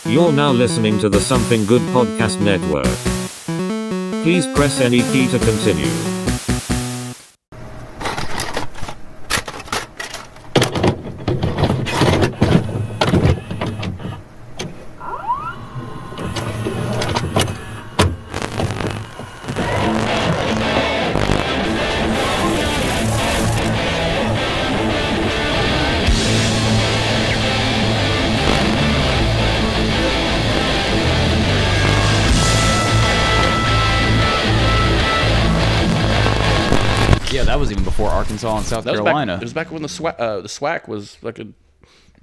You're now listening to the Something Good Podcast Network. Please press any key to continue. That was even before Arkansas and South Carolina. It was back when the SWAC was like the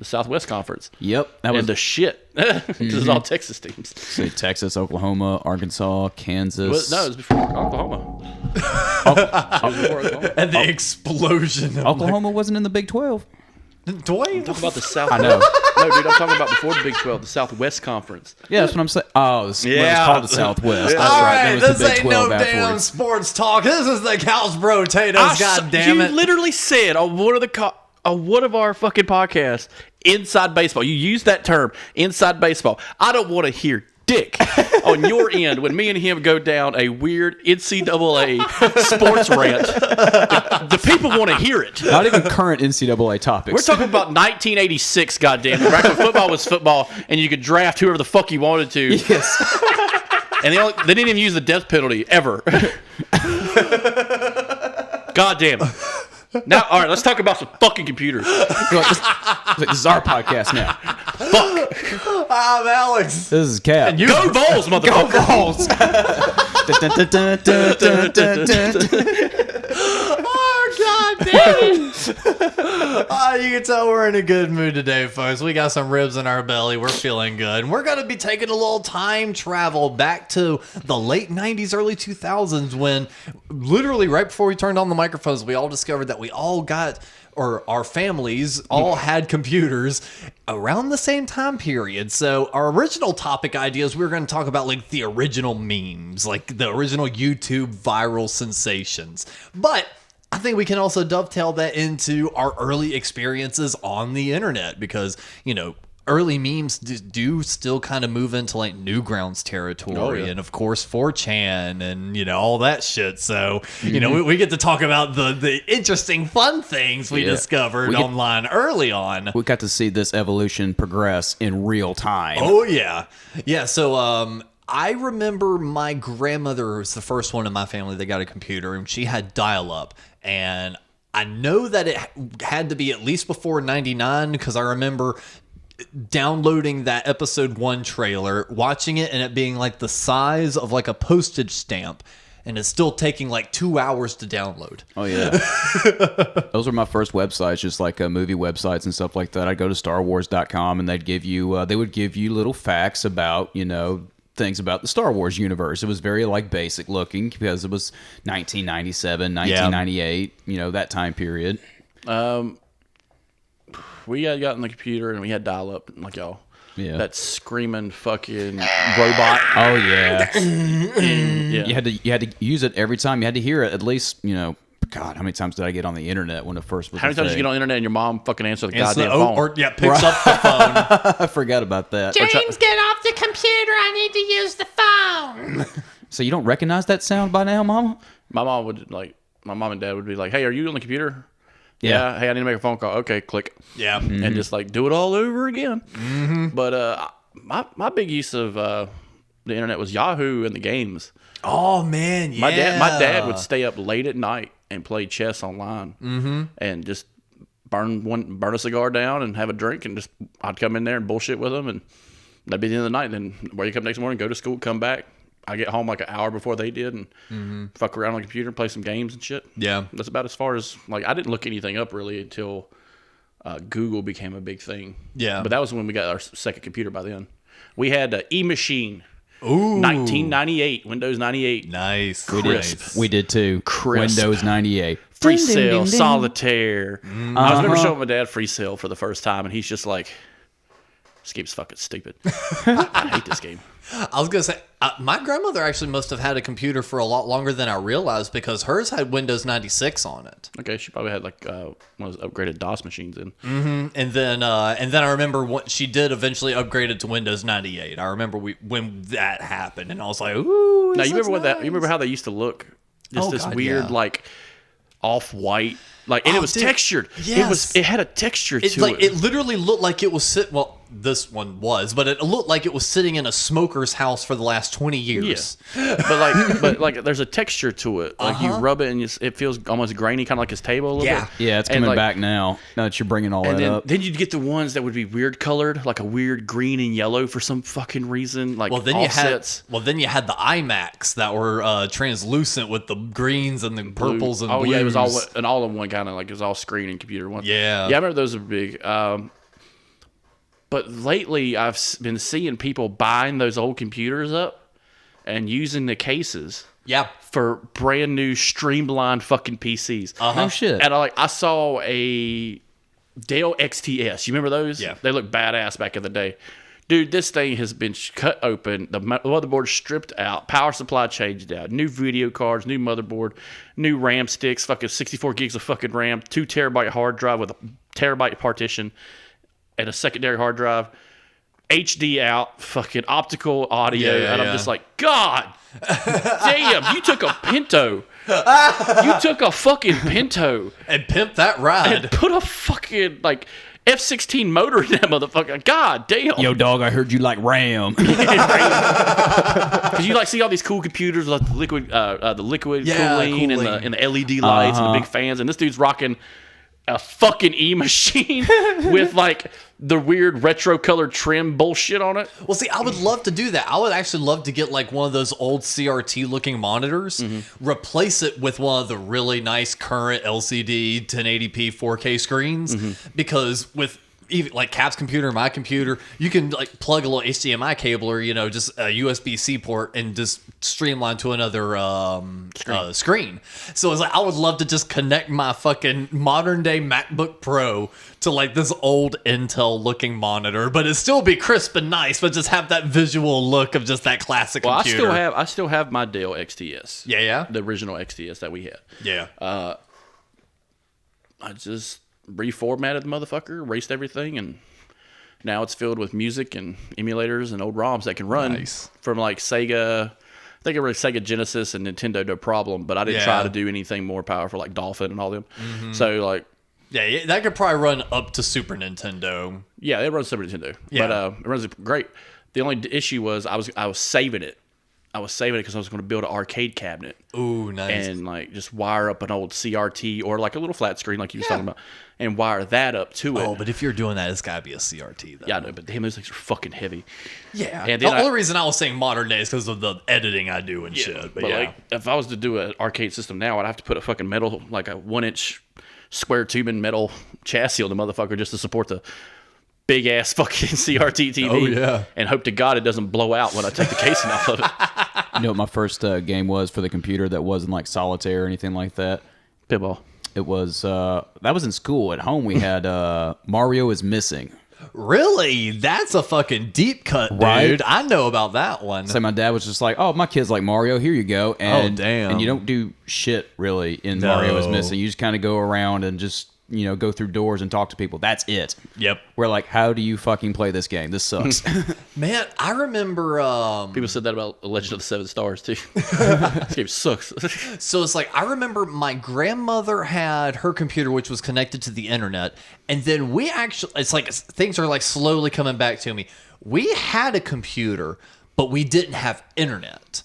Southwest Conference. Yep. That was the shit. This is all Texas teams. So Texas, Oklahoma, Arkansas, Kansas. No, it was before Oklahoma. And the explosion. Oklahoma wasn't in the Big 12. I'm talking about the South. I know. No, dude, I'm talking about before the Big 12, the Southwest Conference. Yeah, that's what I'm saying. Oh, it's called the Southwest. Yeah. That's All right. right, There was the this Big ain't 12 no damn afterwards. sports talk. This is the Couch Brotatoes. God damn it! You literally said on one of our fucking podcasts, inside baseball. You used that term, inside baseball. I don't want to hear dick on your end when me and him go down a weird NCAA sports rant. The people want to hear it. Not even current NCAA topics. We're talking about 1986, goddamn it, back when football was football, and you could draft whoever the fuck you wanted to. Yes. And they didn't even use the death penalty ever. God damn it. Now, all right, let's talk about some fucking computers. This is our podcast now. Fuck. I'm Alex. This is Cap. Go Vols, motherfucker. Go Vols. Oh, God damn it. You can tell we're in a good mood today, folks. We got some ribs in our belly. We're feeling good. And we're going to be taking a little time travel back to the late 90s, early 2000s when literally right before we turned on the microphones, we all discovered that we all got, or our families all had computers around the same time period. So our original topic ideas, we were going to talk about like the original memes, like the original YouTube viral sensations. But I think we can also dovetail that into our early experiences on the internet because, you know, early memes do still kind of move into like Newgrounds territory and of course 4chan and, you know, all that shit. So, you know, we get to talk about the interesting fun things we discovered online early on. We got to see this evolution progress in real time. Oh, yeah. Yeah, so I remember my grandmother was the first one in my family that got a computer, and she had dial-up. And I know that it had to be at least before 99 because I remember downloading that episode 1 trailer, watching it, and it being like the size of like a postage stamp. And it's still taking like 2 hours to download. Oh, yeah. Those were my first websites, just like movie websites and stuff like that. I'd go to StarWars.com and they'd give you, they would give you little facts about, you know, things about the Star Wars universe. It was very like basic looking because it was 1997, 1998, you know, that time period. We had gotten the computer and we had dial up like y'all. Yeah. That screaming fucking robot. Oh yeah. Yeah. You had to use it every time. You had to hear it at least, you know, God, how many times did I get on the internet when it first was How many times did you get on the internet and your mom fucking answer the goddamn phone? Or picks up the phone. I forgot about that. James, get off the computer. I need to use the phone. So you don't recognize that sound by now, Mama? My mom and dad would be like, "Hey, are you on the computer?" Yeah. Hey, I need to make a phone call. Okay, click. Yeah. And just like do it all over again. But my big use of the internet was Yahoo and the games. Oh, man, yeah. My dad would stay up late at night and play chess online and just burn a cigar down and have a drink, and just I'd come in there and bullshit with him, and that'd be the end of the night. Then where you come next morning, go to school, come back. I get home like an hour before they did and fuck around on the computer and play some games and shit. Yeah. That's about as far as, like, I didn't look anything up really until Google became a big thing. Yeah. But that was when we got our second computer by then. We had an E-Machine. Ooh. 1998, Windows 98. Nice. Crisp. We did too. Crisp. Windows 98. Free Cell, Solitaire. I was never Uh-huh. showing my dad Free Cell for the first time, and he's just like, This game's fucking stupid. I hate this game. I was going to say, my grandmother actually must have had a computer for a lot longer than I realized because hers had Windows 96 on it. Okay, she probably had like one of those upgraded DOS machines in. And then I remember what she did eventually upgrade it to Windows 98. I remember when that happened, and I was like, "Ooh!" Now you remember You remember how they used to look? Just this God, weird yeah. like off-white, like, and it was dude, textured. yes. It had a texture to it. It literally looked like it was well, this one was, but it looked like it was sitting in a smoker's house for the last 20 years. but like, there's a texture to it. Like you rub it and it feels almost grainy, kind of like his table a little bit. Yeah, it's And, coming like, back now. Now that you're bringing all And that then, up. then you'd get the ones that would be weird colored, like a weird green and yellow for some fucking reason, like Well, then offsets. you had the iMacs that were translucent with the greens and the purples and blues. Yeah, it was all an all-in-one kind of, like it was all screen and computer one. Yeah. I remember those were big. But lately, I've been seeing people buying those old computers up and using the cases Yeah. for brand new streamlined fucking PCs. No shit. And I saw a Dell XTS. You remember those? Yeah. They look badass back in the day. Dude, this thing has been cut open. The motherboard stripped out. Power supply changed out. New video cards, new motherboard, new RAM sticks, fucking 64 gigs of fucking RAM, 2 terabyte hard drive with a terabyte partition, and a secondary hard drive. HD out, fucking optical audio. Yeah, and I'm yeah. just like, God damn, you took a Pinto. You took a fucking Pinto And pimp that ride. and put a fucking, like, F-16 motor in that motherfucker. God damn. Yo, dog, I heard you like RAM. Because you like see all these cool computers like the liquid Yeah, cooling, cooling. And the LED lights and the big fans, and this dude's rocking a fucking E-machine with like the weird retro colored trim bullshit on it. Well, see, I would love to do that. I would actually love to get like one of those old CRT looking monitors, replace it with one of the really nice current LCD 1080p 4K screens, because with even like Cap's computer and my computer, you can like plug a little HDMI cable or just a USB-C port and just streamline to another screen. So it's like I would love to just connect my fucking modern day MacBook Pro to like this old Intel looking monitor, but it still be crisp and nice, but just have that visual look of just that classic Well, computer. I still have my Dell XTS. Yeah. The original XTS that we had. Yeah. I just reformatted the motherfucker, erased everything, and now it's filled with music and emulators and old ROMs that can run Nice. from like Sega. I think it was Sega Genesis and Nintendo, no problem, but I didn't try to do anything more powerful like Dolphin and all them. So like, Yeah, that could probably run up to Super Nintendo. yeah, it runs Super Nintendo, Yeah. but it runs great. The only issue was I was saving it. I was saving it because I was going to build an arcade cabinet. Ooh, nice. And like just wire up an old CRT or like a little flat screen like you was talking about, and wire that up to it. Oh, but if you're doing that, it's got to be a CRT, though. Yeah, I know, but damn, those things are fucking heavy. Yeah. And The then only reason I was saying modern day is because of the editing I do and shit. But yeah. like if I was to do an arcade system now, I'd have to put a fucking metal, like a 1-inch square tubing metal chassis on the motherfucker just to support the big ass fucking CRT TV. Oh, yeah. And hope to God it doesn't blow out when I take the casing off of it. You know what my first game was for the computer that wasn't like solitaire or anything like that? Pinball. It was, that was in school. At home, we had Mario is Missing. Really? That's a fucking deep cut, dude. Right? I know about that one. So my dad was just like, "Oh, my kids like Mario. Here you go." And, damn. And you don't do shit really in No. Mario is Missing. You just kind of go around and just go through doors and talk to people. That's it. Yep. We're like, how do you fucking play this game? This sucks. Man, I remember... People said that about Legend of the Seven Stars too. This game sucks. So it's like, I remember my grandmother had her computer, which was connected to the internet. And then we actually... It's like things are like slowly coming back to me. We had a computer, but we didn't have internet.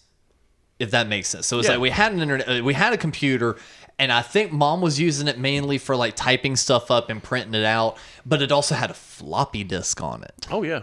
If that makes sense. So it's like we had an internet, we had a computer, and I think mom was using it mainly for like typing stuff up and printing it out, but it also had a floppy disk on it. Oh yeah.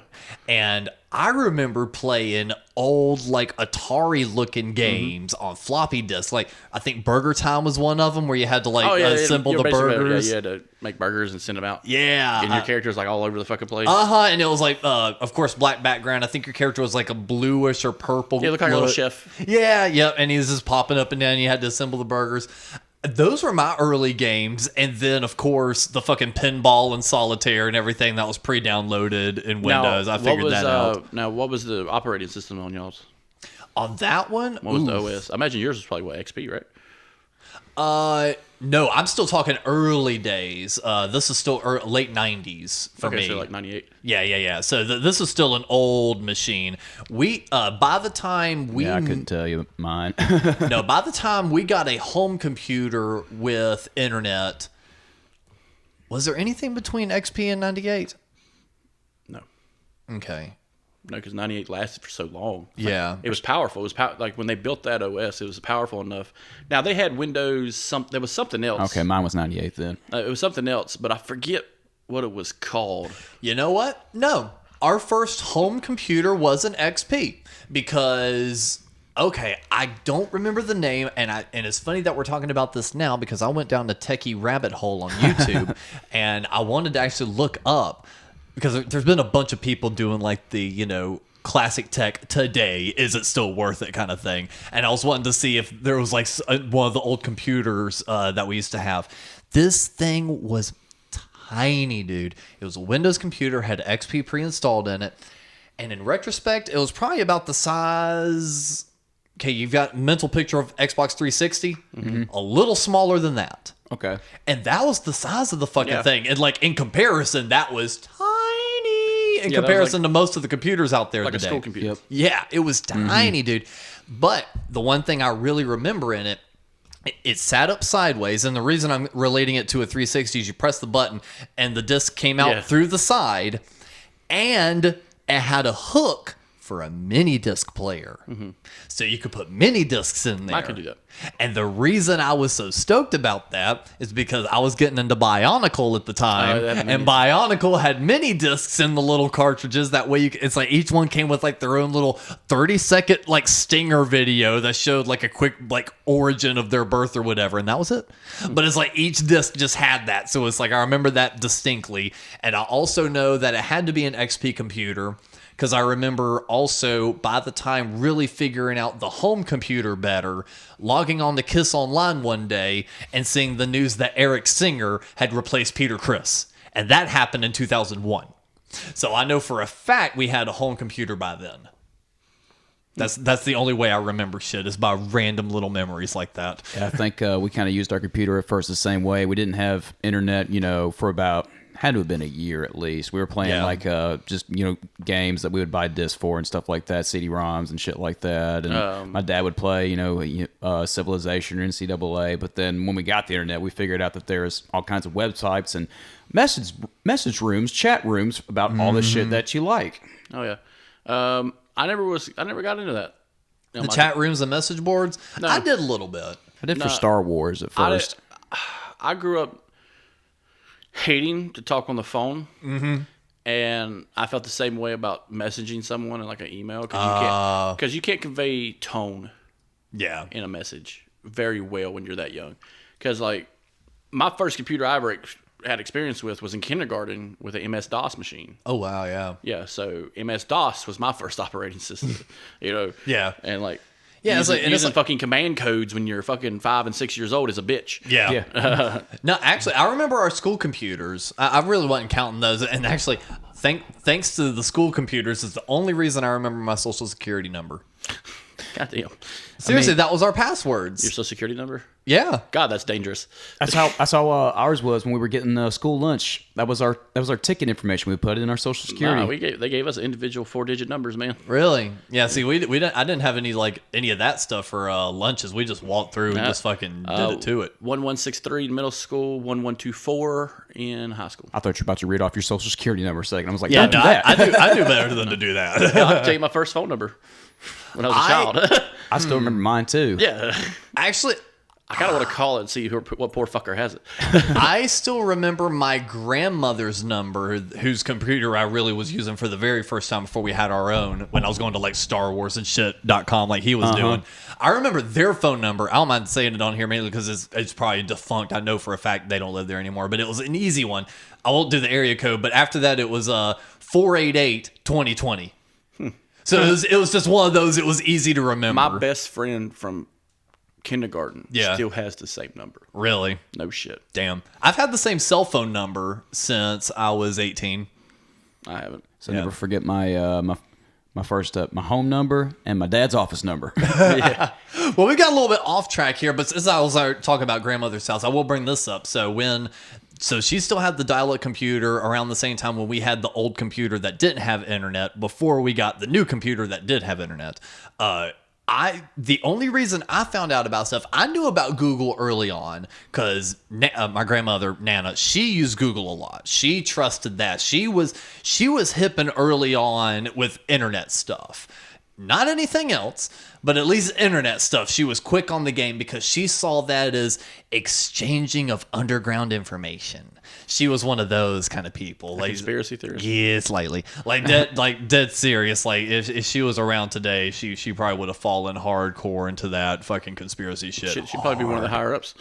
And I remember playing old like Atari looking games on floppy disks. Like I think Burger Time was one of them where you had to like assemble you're the basically- burgers. Yeah, you had to make burgers and send them out. Yeah. And your character's like all over the fucking place. And it was like, of course, black background. I think your character was like a bluish or purple. Yeah, look like a little look. chef. Yeah, yep. And he was just popping up and down. You had to assemble the burgers. Those were my early games, and then of course the fucking pinball and solitaire and everything that was pre-downloaded in Windows. I figured that out. Now, what was the operating system on y'all's? On that one, What was the OS? I imagine yours was probably what, XP, right? no, I'm still talking early days. This is still late 90s for me. So like 98. Yeah. So this is still an old machine. We by the time we Yeah, I couldn't tell you mine. no, by the time we got a home computer with internet, was there anything between XP and 98? No. Okay. No, because 98 lasted for so long. Yeah. It was powerful. It was like when they built that OS, it was powerful enough. Now, they had Windows, there was something else. Okay, mine was 98 then. It was something else, but I forget what it was called. You know what? No. Our first home computer was an XP because, okay, I don't remember the name, and it's funny that we're talking about this now because I went down the techie rabbit hole on YouTube, and I wanted to actually look up, because there's been a bunch of people doing like the, classic tech today, is it still worth it kind of thing. And I was wanting to see if there was like one of the old computers that we used to have. This thing was tiny, dude. It was a Windows computer, had XP pre-installed in it. And in retrospect, it was probably about the size... Okay, you've got mental picture of Xbox 360. A little smaller than that. Okay. And that was the size of the fucking thing. And like in comparison, that was tiny in comparison to most of the computers out there Like today. a school computer. Yep. Yeah, it was tiny, dude. But the one thing I really remember in it, it sat up sideways, and the reason I'm relating it to a 360 is you press the button and the disc came out through the side, and it had a hook for a mini disc player. So you could put mini discs in there. I could do that. And the reason I was so stoked about that is because I was getting into Bionicle at the time, and Bionicle had mini discs in the little cartridges. That way, it's like each one came with like their own little 30-second like stinger video that showed like a quick like origin of their birth or whatever, and that was it. But it's like each disc just had that, so it's like I remember that distinctly, and I also know that it had to be an XP computer. Because I remember also, by the time really figuring out the home computer better, logging on to Kiss Online one day and seeing the news that Eric Singer had replaced Peter Criss. And that happened in 2001. So I know for a fact we had a home computer by then. That's the only way I remember shit, is by random little memories like that. Yeah, I think we kind of used our computer at first the same way. We didn't have internet, for about... had to have been a year at least. We were playing just games that we would buy discs for and stuff like that, CD-ROMs and shit like that. And my dad would play, Civilization or NCAA. But then when we got the internet, we figured out that there's all kinds of websites and message rooms, chat rooms about all the shit that you like. Oh yeah, I never got into that. The chat rooms and message boards. No. I did a little bit. I did for Star Wars at first. I grew up hating to talk on the phone, and I felt the same way about messaging someone in like an email because you can't convey tone in a message very well when you're that young. Because like my first computer I ever had experience with was in kindergarten with an MS-DOS machine. Oh wow, yeah. Yeah, so MS-DOS was my first operating system. Yeah. And like. Yeah, using fucking command codes when you're fucking 5 and 6 years old is a bitch. Yeah. No, actually, I remember our school computers. I really wasn't counting those. And actually, thanks to the school computers is the only reason I remember my social security number. Goddamn. Seriously, that was our passwords. Your social security number? Yeah. God, that's dangerous. That's how ours was when we were getting school lunch. That was our ticket information. We put it in our social security. Nah, they gave us individual 4-digit numbers, man. Really? Yeah. See, I didn't have any of that stuff for lunches. We just walked through and just fucking did it to it. 1163 in middle school, 1124 in high school. I thought you were about to read off your social security number a second. I was like, Yeah, don't do that. I knew better than to do that. I can tell you my first phone number when I was a child. I still remember mine too. Yeah. Actually, I kind of want to call it and see what poor fucker has it. I still remember my grandmother's number, whose computer I really was using for the very first time before we had our own, when I was going to like Star Wars and shit.com like he was doing. I remember their phone number. I don't mind saying it on here mainly because it's probably defunct. I know for a fact they don't live there anymore, but it was an easy one. I won't do the area code, but after that it was 488-2020. So it was just one of those. It was easy to remember. My best friend from kindergarten Yeah. still has the same number. Really? No shit. Damn. I've had the same cell phone number since I was 18. I haven't. So never forget my my first my home number and my dad's office number. Well, we got a little bit off track here, but as I was talking about grandmother's house, I will bring this up. So she still had the dial-up computer around the same time when we had the old computer that didn't have internet before we got the new computer that did have internet. The only reason I found out about stuff, I knew about Google early on because my grandmother Nana, she used Google a lot. She trusted that. She was hip and early on with internet stuff. Not anything else, but at least internet stuff. She was quick on the game because she saw that as exchanging of underground information. She was one of those kind of people. Like Conspiracy theories. yeah, slightly. Like dead serious. Like if she was around today, she probably would have fallen hardcore into that fucking conspiracy shit. She'd probably be one of the higher ups.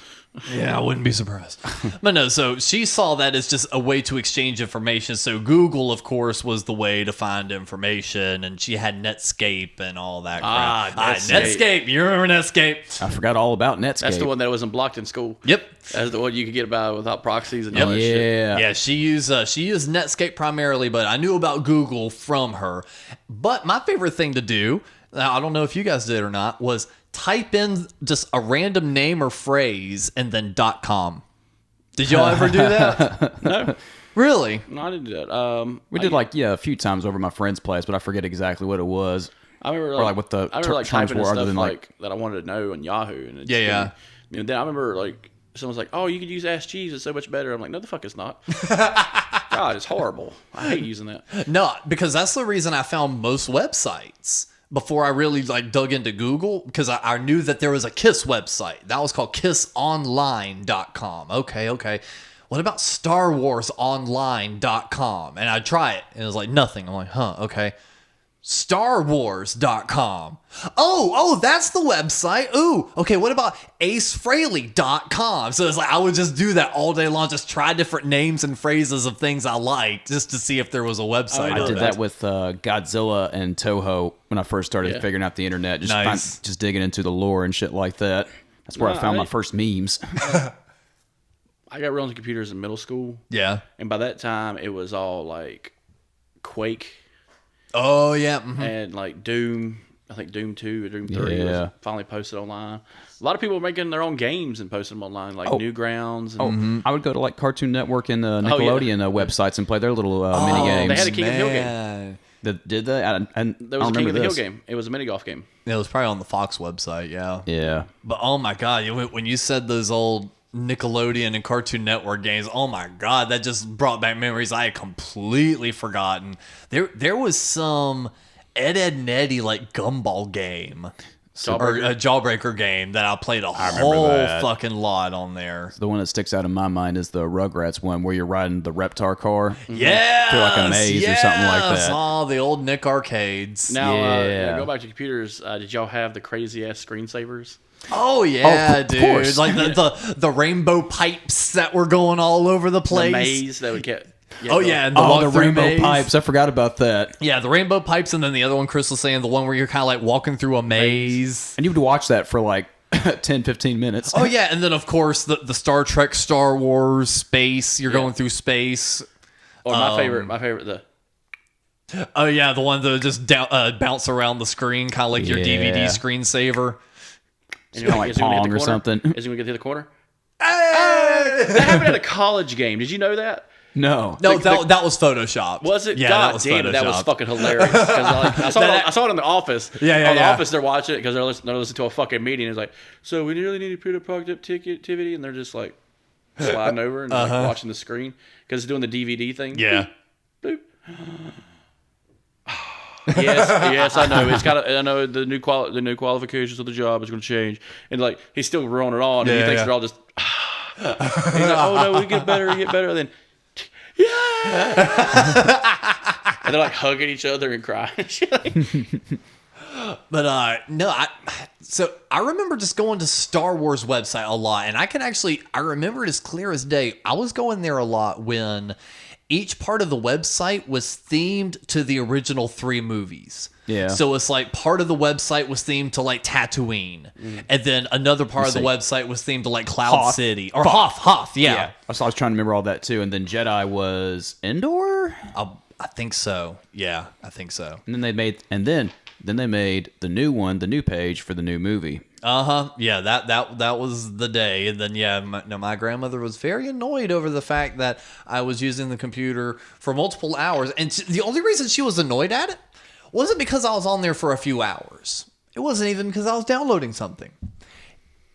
Yeah, I wouldn't be surprised. But no, so she saw that as just a way to exchange information. So Google, of course, was the way to find information, and she had Netscape and all that crap. Netscape. You remember Netscape? I forgot all about Netscape. That's the one that wasn't blocked in school. Yep. That's the one you could get by without proxies and all that shit. Yeah. Yeah, she used Netscape primarily, but I knew about Google from her. But my favorite thing to do, now I don't know if you guys did or not, was type in just a random name or phrase and then .com. Did y'all ever do that? No. Really? No, I didn't do that. We did a few times over my friend's place, but I forget exactly what it was. I remember Or, like, what the I remember like terms typing in were other stuff than, like that I wanted to know on Yahoo. And it just Yeah. didn't- You know, then I remember like someone's like, "Oh, you could use Ask Jeeves. It's so much better." I'm like, "No, the fuck, it's not." God, it's horrible. I hate using that. No, because that's the reason I found most websites before I really dug into Google, because I knew that there was a KISS website. That was called kissonline.com. Okay. What about StarWarsOnline.com? And I'd try it, and it was like nothing. I'm like, huh, okay. StarWars.com. Oh, that's the website. Ooh, okay, what about AceFraley.com? So it's like I would just do that all day long, just try different names and phrases of things I liked just to see if there was a website. I did that with Godzilla and Toho when I first started figuring out the internet. Just digging into the lore and shit like that. That's where I found my first memes. I got real into computers in middle school. Yeah. And by that time, it was all like Quake Oh, yeah. Mm-hmm. and like Doom. I think Doom 2 or Doom 3 was finally posted online. A lot of people were making their own games and posting them online, like Newgrounds. And, I would go to like Cartoon Network and Nickelodeon websites and play their little mini games. They had a King of the Hill game. Did they? There was I a remember King of the this. Hill game. It was a mini golf game. It was probably on the Fox website, yeah. Yeah. But oh my God, when you said those old Nickelodeon and Cartoon Network games, oh my God, that just brought back memories I had completely forgotten. There was some Ed, Edd n Eddy like gumball game. Or a Jawbreaker game that I played a whole fucking lot on there. The one that sticks out in my mind is the Rugrats one where you're riding the Reptar car. Yeah, through like a maze or something like that. Oh, the old Nick arcades. Now, Yeah. go back to computers. Did y'all have the crazy ass screensavers? Oh yeah, of dude! course. Like the rainbow pipes that were going all over the place. The maze that would get. Oh yeah, and The walk-through rainbow maze. pipes. I forgot about that. Yeah, the rainbow pipes, and then the other one, Chris was saying, the one where you're kind of like walking through a maze. And you would watch that for like 10, 15 minutes. Oh yeah, and then of course the Star Trek, Star Wars, space. You're going through space. Or my favorite, the Oh yeah, the one that just bounce around the screen, kind of like your DVD screensaver. and kinda like Pong or something. Is he gonna get to the corner? That happened at a college game. Did you know that? No. No, that was Photoshop. Was it? Yeah, God damn it, that was fucking hilarious. 'Cause, I saw it in the office. Yeah. The office, they're watching it because they're listening to a fucking meeting. It's like, so we really need to put a productivity, and they're just like sliding over and like watching the screen because it's doing the DVD thing. Yeah. Boop. yes, I know. It's got. I know the new qualifications of the job is going to change, and like he's still rolling it on, and he thinks they're all just. He's like, oh no, we get better, and then. Yeah, and they're like hugging each other and crying. But no, so I remember just going to Star Wars website a lot, and I remember it as clear as day. I was going there a lot when each part of the website was themed to the original 3 movies. Yeah. So it's like part of the website was themed to like Tatooine, and then another part of the website was themed to like Cloud Hoth. City or Hoth. Yeah. I was trying to remember all that too. And then Jedi was Endor. I think so. Yeah, I think so. And then they made the new one, the new page for the new movie. Yeah, that was the day. And then my grandmother was very annoyed over the fact that I was using the computer for multiple hours, and the only reason she was annoyed at it wasn't because I was on there for a few hours. It wasn't even because I was downloading something.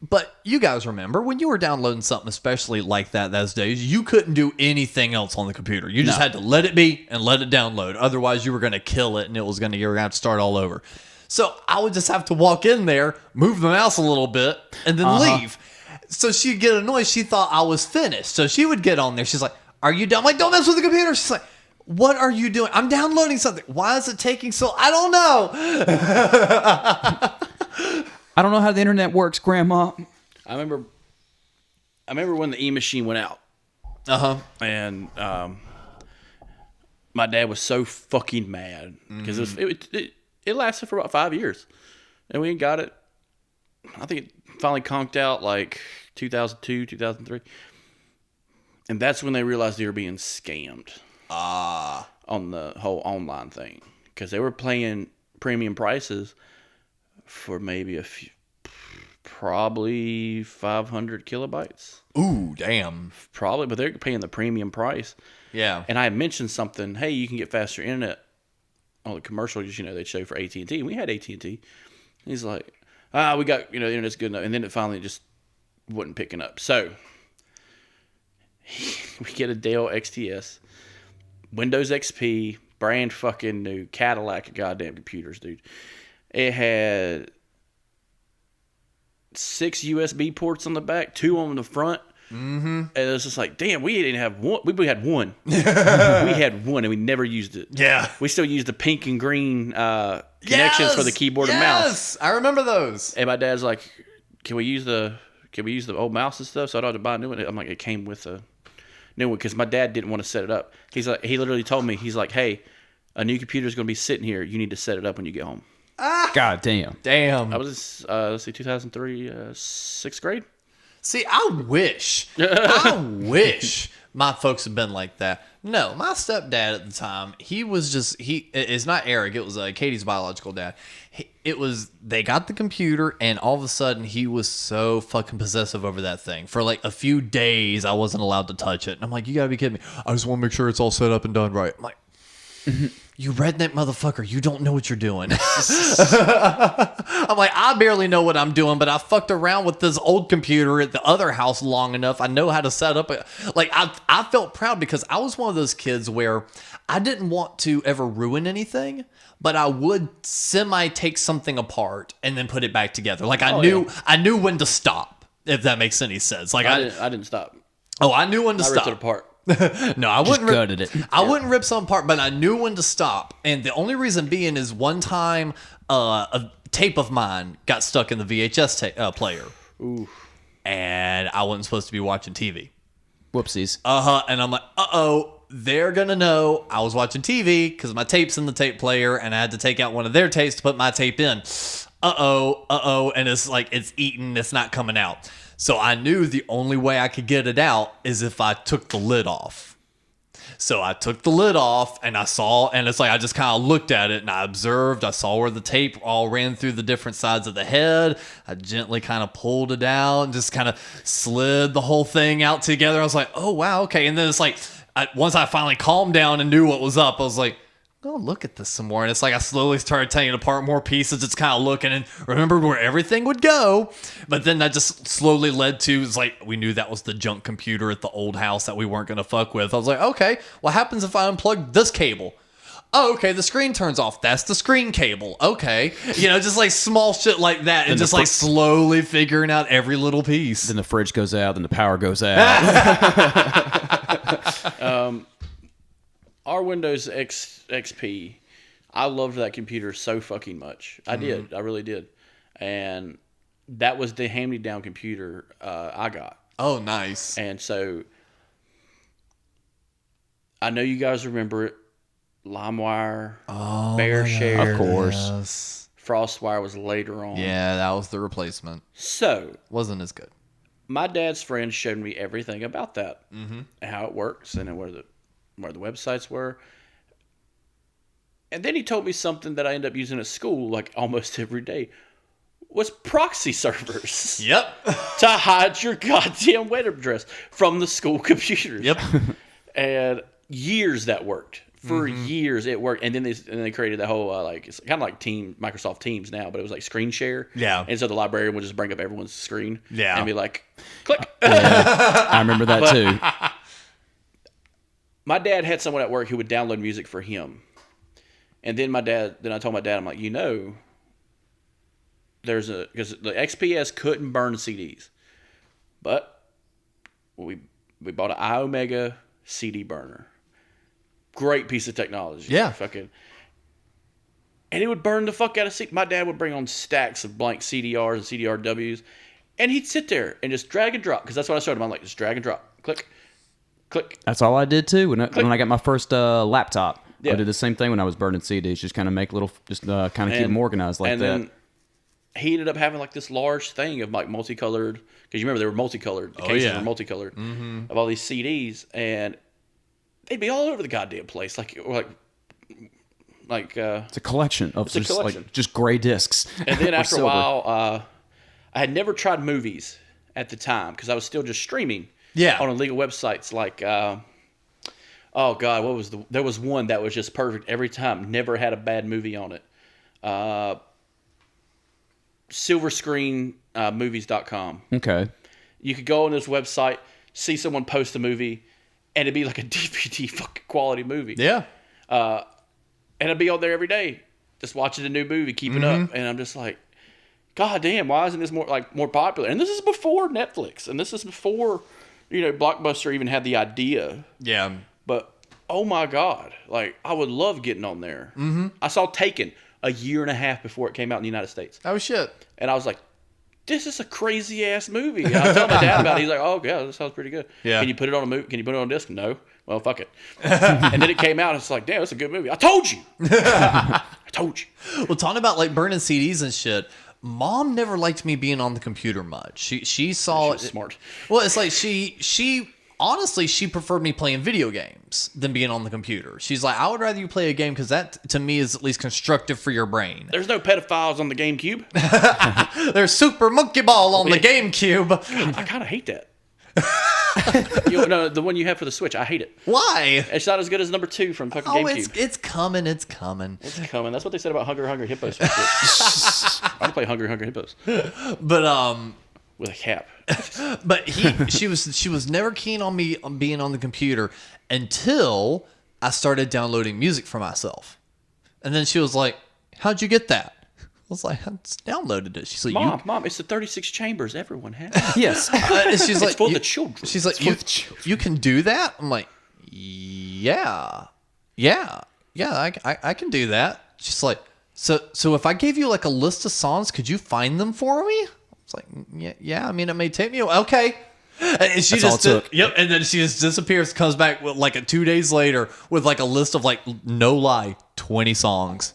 But you guys remember when you were downloading something, especially like that those days, you couldn't do anything else on the computer. You just had to let it be and let it download. Otherwise, you were going to kill it, and you were going to have to start all over. So I would just have to walk in there, move the mouse a little bit, and then leave. So she'd get annoyed. She thought I was finished. So she would get on there. She's like, "Are you done?" I'm like, "Don't mess with the computer." She's like, "What are you doing?" "I'm downloading something." "Why is it taking so?" "I don't know." I don't know how the internet works, Grandma. I remember when the E-machine went out. And my dad was so fucking mad because it lasted for about 5 years, and we got it. I think it finally conked out like 2002, 2003, and that's when they realized they were being scammed. On the whole online thing, because they were paying premium prices for maybe probably 500 kilobytes. Ooh, damn. Probably, but they're paying the premium price. Yeah. And I had mentioned something, hey, you can get faster internet on the commercials, they'd show for AT&T. And we had AT&T. He's like, we got, the internet's good enough. And then it finally just wasn't picking up. So we get a Dell XTS, Windows XP, brand fucking new Cadillac of goddamn computers, dude. It had 6 USB ports on the back, 2 on the front. And it was just like, damn, we didn't have one. We had one. We had one, and we never used it. Yeah. We still used the pink and green connections for the keyboard and mouse. Yes, I remember those. And my dad's like, can we use the old mouse and stuff? So I don't have to buy a new one. I'm like, it came with a new one because my dad didn't want to set it up. He's like, he literally told me, he's like, hey, a new computer is going to be sitting here. You need to set it up when you get home. God damn. Damn. I was, let's see, 2003, 6th grade. See, I wish my folks had been like that. No, my stepdad at the time, it's not Eric, it was Katie's biological dad. They got the computer, and all of a sudden he was so fucking possessive over that thing. For like a few days, I wasn't allowed to touch it. And I'm like, you gotta be kidding me. I just want to make sure it's all set up and done right. I'm like, you redneck motherfucker, you don't know what you're doing. I'm like, I barely know what I'm doing, but I fucked around with this old computer at the other house long enough. I know how to set up. I felt proud because I was one of those kids where I didn't want to ever ruin anything, but I would take something apart and then put it back together. Like I knew when to stop, if that makes any sense. Like I didn't stop. Oh, I knew when to I stop. ripped it apart. No, I wouldn't gutted it. I wouldn't rip some apart, but I knew when to stop. And the only reason being is one time a tape of mine got stuck in the VHS player. Ooh. And I wasn't supposed to be watching TV. Whoopsies. And I'm like, they're going to know I was watching TV because my tape's in the tape player, and I had to take out one of their tapes to put my tape in. And it's like, it's eaten, it's not coming out. So I knew the only way I could get it out is if I took the lid off. So I took the lid off, and I saw, and it's like I just kind of looked at it, and I observed. I saw where the tape all ran through the different sides of the head. I gently kind of pulled it out and just kind of slid the whole thing out together. I was like, oh, wow, okay. And then it's like, once I finally calmed down and knew what was up, I was like, oh, look at this some more. And it's like I slowly started taking apart more pieces. It's kind of looking and remembered where everything would go. But then that just slowly led to, it's like we knew that was the junk computer at the old house that we weren't going to fuck with. I was like, okay, what happens if I unplug this cable? Oh, okay, the screen turns off. That's the screen cable. Okay. Just like small shit like that. And just like slowly figuring out every little piece. Then the fridge goes out, then the power goes out. Our Windows XP, I loved that computer so fucking much. I did. I really did. And that was the hand-me-down computer I got. Oh, nice. And so I know you guys remember it. LimeWire, Oh, BearShare, Of course. Yes. FrostWire was later on. Yeah, that was the replacement. So Wasn't as good. my dad's friend showed me everything about that, and how it works, and where the websites were. And then he told me something that I end up using at school like almost every day was proxy servers. Yep. To hide your goddamn web address from the school computers. Yep. And years that worked. For years it worked. And then they created that whole it's kind of like Microsoft Teams now, but it was like screen share. Yeah. And so the librarian would just bring up everyone's screen. Yeah. And be like, click. I remember that too. My dad had someone at work who would download music for him. And then I told my dad, I'm like, because the XPS couldn't burn CDs, but we bought an iOmega CD burner. Great piece of technology. Yeah. And it would burn the fuck out of CD. My dad would bring on stacks of blank CDRs and CDRWs, and he'd sit there and just drag and drop, because that's what I showed him. I'm like, just drag and drop, click, click. That's all I did too when I got my first laptop. Yeah. I did the same thing when I was burning CDs. Just kind of make little, kind of keep them organized like and that. Then he ended up having like this large thing of like multicolored, because you remember they were multicolored. The cases were multicolored of all these CDs, and they'd be all over the goddamn place, like It's a collection of a collection. like just gray discs. And then Or after a silver. while, I had never tried movies at the time because I was still just streaming. Yeah. On illegal websites like, oh God, there was one that was just perfect every time. Never had a bad movie on it. Silverscreenmovies.com. Okay. You could go on this website, see someone post a movie, and it'd be like a DVD fucking quality movie. Yeah. And I'd be on there every day, just watching the new movie, keeping up. And I'm just like, God damn, why isn't this more popular? And this is before Netflix, and this is before, Blockbuster even had the idea. Yeah. But oh my God, like I would love getting on there. I saw Taken a year and a half before it came out in the United States, Oh shit. and I was like, this is a crazy ass movie. And I told my dad about it. He's like, oh yeah, this sounds pretty good. Yeah. Can you put it on a movie? Can you put it on a disc? No. Well, fuck it. And then it came out. And it's like, damn, that's a good movie. I told you. I told you. Well, talking about like burning CDs and shit. Mom never liked me being on the computer much. She saw She was smart. Well, it's like she honestly she preferred me playing video games than being on the computer. She's like, I would rather you play a game because that to me is at least constructive for your brain. There's no pedophiles on the GameCube. There's Super Monkey Ball on the GameCube. I kind of hate that. No, the one you have for the Switch, I hate it. Why? It's not as good as number 2 from fucking Oh, GameCube. it's coming. It's coming. It's coming. That's what they said about Hungry Hippos. For Switch. I want to play Hungry Hippos But with a cap. But she was never keen on me being on the computer until I started downloading music for myself. And then she was like, "How'd you get that?" I was like, "I just downloaded it." She's like, Mom, it's the 36 chambers everyone has. Yes. and she's like, for the children. She's like, you can do that? I'm like, yeah, I can do that. She's like, so if I gave you like a list of songs, could you find them for me? It's like, yeah. I mean, it may take me. Okay. And she That's all just it took. Yep. And then she just disappears, comes back with like 2 days later with like a list of like, no lie, 20 songs.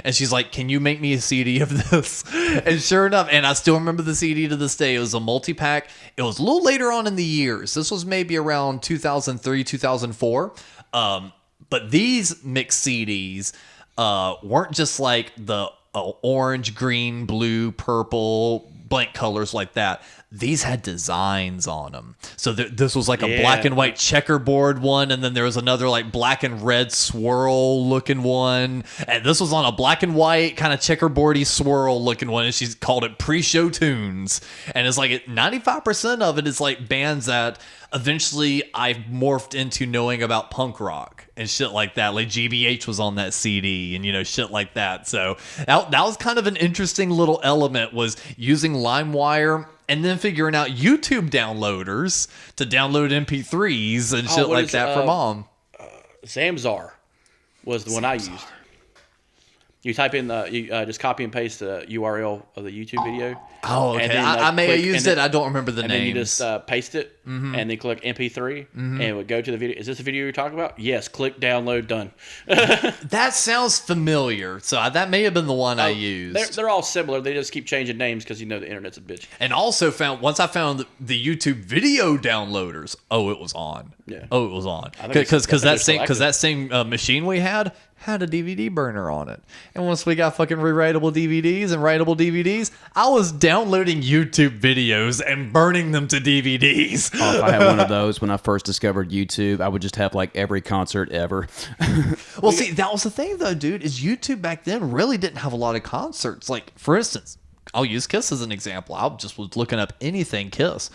And she's like, can you make me a CD of this? And sure enough, and I still remember the CD to this day. It was a multi-pack. It was a little later on in the years. This was maybe around 2003, 2004. But these mixed CDs weren't just like the orange, green, blue, purple, blank colors like that. These had designs on them. So this was like a black and white checkerboard one, and then there was another like black and red swirl looking one, and this was on a black and white kind of checkerboardy swirl looking one, and she called it pre-show tunes. And it's like 95% of it is like bands that eventually I morphed into knowing about punk rock and shit like that. Like GBH was on that CD and, shit like that. So that was kind of an interesting little element, was using LimeWire and then figuring out YouTube downloaders to download MP3s and shit like that for Mom. Zamzar was the one I used. You type in you just copy and paste the URL of the YouTube video. Oh, okay. And then, I may have used then, it. I don't remember the and names. then you just paste it, and then click MP3, and it would go to the video. Is this the video you're talking about? Yes. Click download. Done. That sounds familiar. So that may have been the one I used. They're all similar. They just keep changing names because the internet's a bitch. And also once I found the YouTube video downloaders, it was on. Yeah. Oh, it was on. Because That same machine we had a DVD burner on it. And once we got fucking rewritable DVDs and writable DVDs, I was downloading YouTube videos and burning them to DVDs. Oh, if I had one of those when I first discovered YouTube, I would just have like every concert ever. Well, see, that was the thing though, dude, is YouTube back then really didn't have a lot of concerts. Like, for instance, I'll use Kiss as an example. I just was looking up anything Kiss.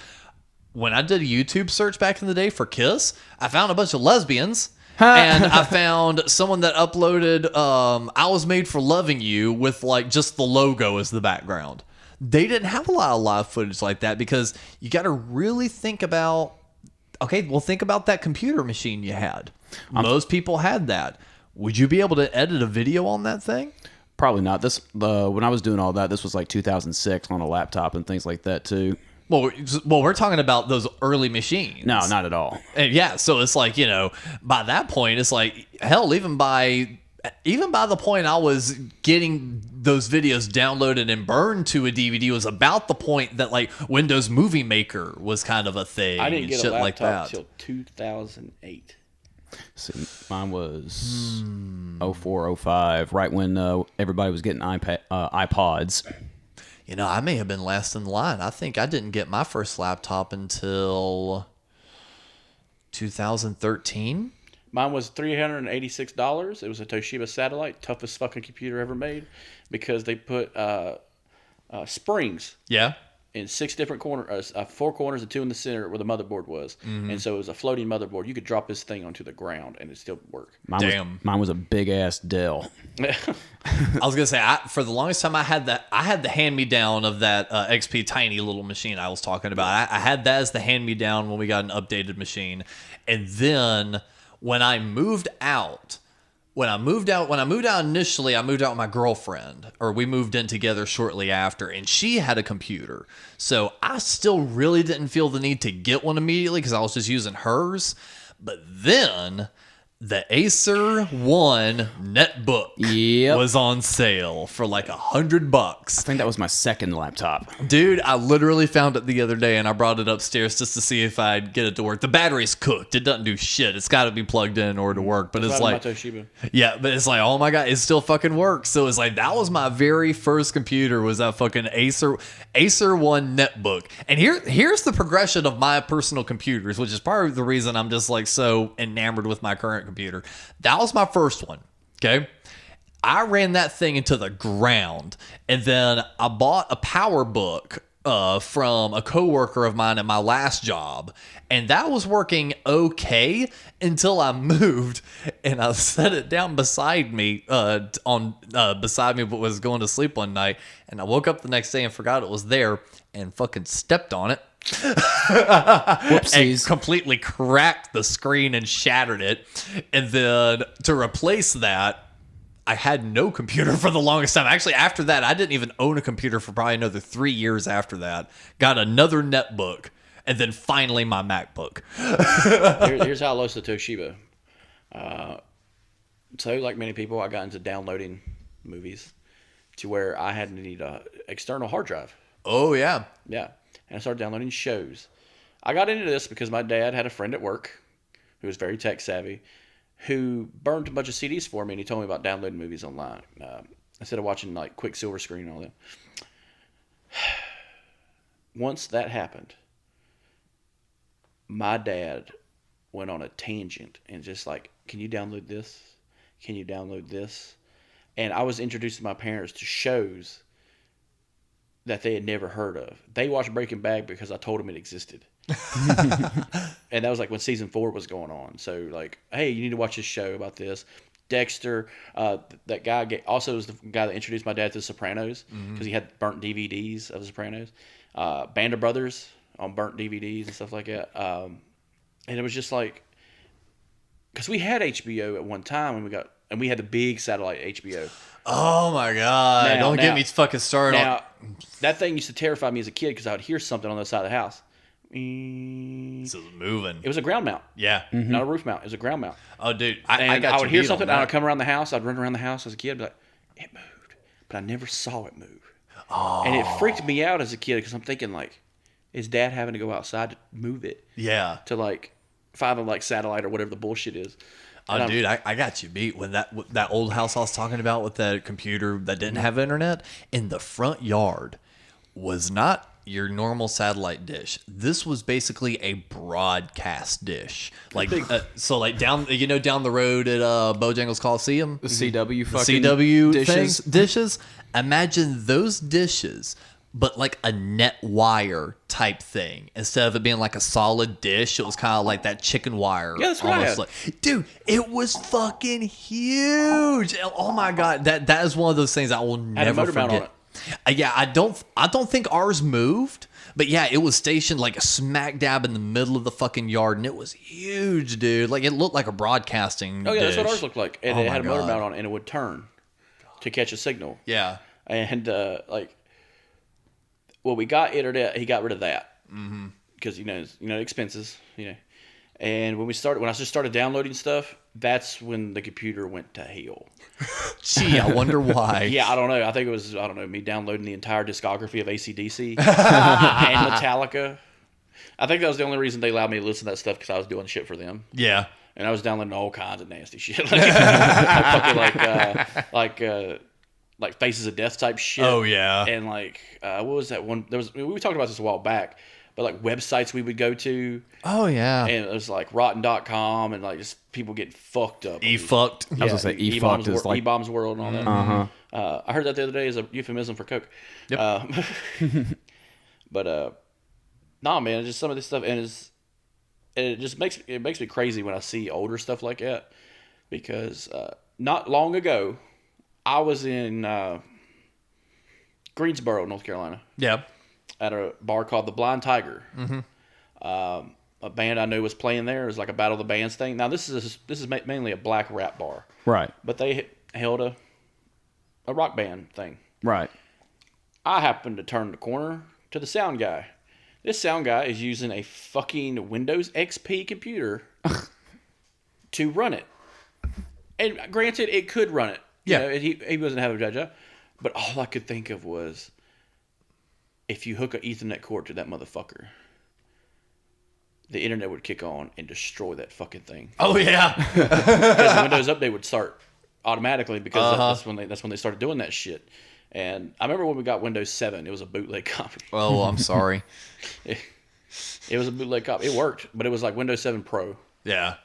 When I did a YouTube search back in the day for Kiss, I found a bunch of lesbians. And I found someone that uploaded I Was Made for Loving You with like just the logo as the background. They didn't have a lot of live footage like that because you got to really think about, think about that computer machine you had. Most people had that. Would you be able to edit a video on that thing? Probably not. When I was doing all that, this was like 2006 on a laptop and things like that too. Well, we're talking about those early machines. No, not at all. And yeah, so it's like, by that point, it's like, hell, even by the point I was getting those videos downloaded and burned to a DVD was about the point that like Windows Movie Maker was kind of a thing. I didn't get shit a laptop like that. until 2008. So mine was 04, 05, right when everybody was getting iPods. I may have been last in line. I think I didn't get my first laptop until 2013. Mine was $386. It was a Toshiba Satellite, toughest fucking computer ever made, because they put springs Yeah. in 6 different corners, 4 corners and 2 in the center where the motherboard was. And so it was a floating motherboard. You could drop this thing onto the ground and it still would work. Mine was a big ass Dell. I was gonna say, for the longest time, I had the hand me down of that XP tiny little machine I was talking about. I had that as the hand me down when we got an updated machine, and then when I moved out initially, I moved out with my girlfriend, or we moved in together shortly after, and she had a computer, so I still really didn't feel the need to get one immediately because I was just using hers. But then the Acer One netbook was on sale for like $100. I think that was my second laptop. Dude, I literally found it the other day and I brought it upstairs just to see if I'd get it to work. The battery's cooked. It doesn't do shit. It's got to be plugged in order to work. But it's like, my Toshiba. yeah, but it's like, oh my God, it still fucking works. So it's like, that was my very first computer, was that fucking Acer One netbook. And here's the progression of my personal computers, which is part of the reason I'm just like so enamored with my current computer. That was my first one. Okay. I ran that thing into the ground, and then I bought a PowerBook from a coworker of mine at my last job, and that was working okay until I moved, and I set it down beside me, but was going to sleep one night, and I woke up the next day and forgot it was there, and fucking stepped on it. Whoopsies. And completely cracked the screen and shattered it. And then to replace that, I had no computer for the longest time. Actually, after that, I didn't even own a computer for probably another 3 years after that. Got another netbook, and then finally my MacBook. Here's how I lost the Toshiba. So, like many people, I got into downloading movies to where I had to need an external hard drive. Oh, yeah. Yeah. And I started downloading shows. I got into this because my dad had a friend at work who was very tech savvy, who burned a bunch of CDs for me, and he told me about downloading movies online instead of watching like quick silver screen and all that. Once that happened, my dad went on a tangent and just like, can you download this? Can you download this? And I was introduced to my parents to shows that they had never heard of. They watched Breaking Bad because I told them it existed. And that was like when season 4 was going on. So like, hey, you need to watch this show about this. Dexter, that guy also was the guy that introduced my dad to The Sopranos because he had burnt DVDs of The Sopranos. Band of Brothers on burnt DVDs and stuff like that. And it was just like, because we had HBO at one time and we got and we had the big satellite HBO. Oh my god! Don't get me fucking started. Now, that thing used to terrify me as a kid because I would hear something on the other side of the house. This is moving. It was a ground mount, Yeah. not a roof mount. It was a ground mount. Oh, dude, And I got I would hear beat something, on and that. I'd come around the house. I'd run around the house as a kid, and be like, it moved, but I never saw it move. And it freaked me out as a kid because I'm thinking like, is Dad having to go outside to move it Yeah. to like find a like satellite or whatever the bullshit is? Oh, dude, I got you beat when that old house I was talking about with that computer that didn't have internet in the front yard was not your normal satellite dish. This was basically a broadcast dish. Like so, like down down the road at Bojangles Coliseum, The CW the fucking CW dishes. dishes. Imagine those dishes, but like a net wire type thing. Instead of it being like a solid dish, it was kind of like that chicken wire. Yeah, that's what I had. like, dude, it was fucking huge. Oh my god, that is one of those things I will Had a never motor mount on forget. Yeah, I don't think ours moved, but yeah, it was stationed like smack dab in the middle of the fucking yard, and it was huge, dude. Like it looked like a broadcasting. Oh yeah, that's what dish. ours looked like, and Oh it my had a motor God. mount on, it, and it would turn to catch a signal. Yeah. And like, well, we got internet. He got rid of that because expenses. And when I just started downloading stuff, that's when the computer went to hell. Gee, I wonder why. Yeah, I don't know. I think it was me downloading the entire discography of AC/DC and Metallica. I think that was the only reason they allowed me to listen to that stuff because I was doing shit for them. Yeah. And I was downloading all kinds of nasty shit, like Faces of Death type shit. Oh yeah. And like, what was that one? We talked about this a while back, but like websites we would go to, Oh yeah. and it was like rotten.com and like just people getting fucked up. Fucked. I was gonna say E-fucked is like E-Bombs World and all that. I heard that the other day as a euphemism for coke. Yep. But nah, man, it's just some of this stuff, and it just makes me crazy when I see older stuff like that, because not long ago I was in Greensboro, North Carolina, Yeah. at a bar called the Blind Tiger. A band I knew was playing there. It was like a Battle of the Bands thing. Now this is mainly a black rap bar, right, but they held a rock band thing. right. I happened to turn the corner to the sound guy. This sound guy is using a fucking Windows XP computer to run it. And granted, it could run it. Yeah. He wasn't having a job. But all I could think of was, if you hook an Ethernet cord to that motherfucker, the internet would kick on and destroy that fucking thing. Oh yeah. Because the Windows update would start automatically, because that's when they started doing that shit. And I remember when we got Windows 7, it was a bootleg copy. Oh, I'm sorry. It was a bootleg copy. It worked, but it was like Windows 7 Pro. Yeah.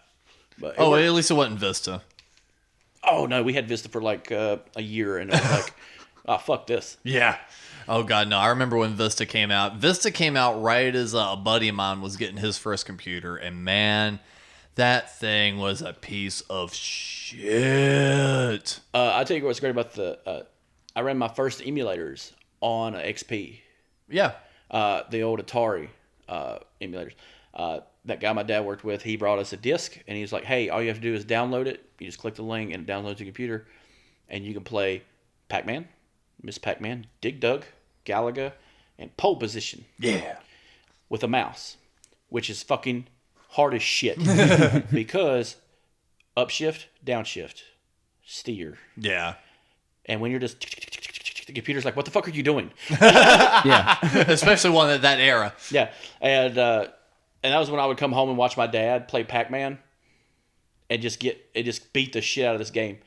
But Oh, at least it wasn't Vista. oh no, we had Vista for like a year, and it was like, oh fuck this. Yeah. Oh god, no! I remember when Vista came out. Vista came out right as a buddy of mine was getting his first computer, and man, that thing was a piece of shit. I'll tell you what's great about I ran my first emulators on a XP. Yeah. The old Atari emulators. That guy my dad worked with, he brought us a disc, and he's like, hey, all you have to do is download it. You just click the link, and it downloads to your computer, and you can play Pac-Man, Miss Pac-Man, Dig Dug, Galaga, and Pole Position. Yeah. With a mouse, which is fucking hard as shit. Because upshift, downshift, steer. Yeah. And when you're just, the computer's like, what the fuck are you doing? Yeah. Especially one at that era. Yeah. And that was when I would come home and watch my dad play Pac-Man and just beat the shit out of this game.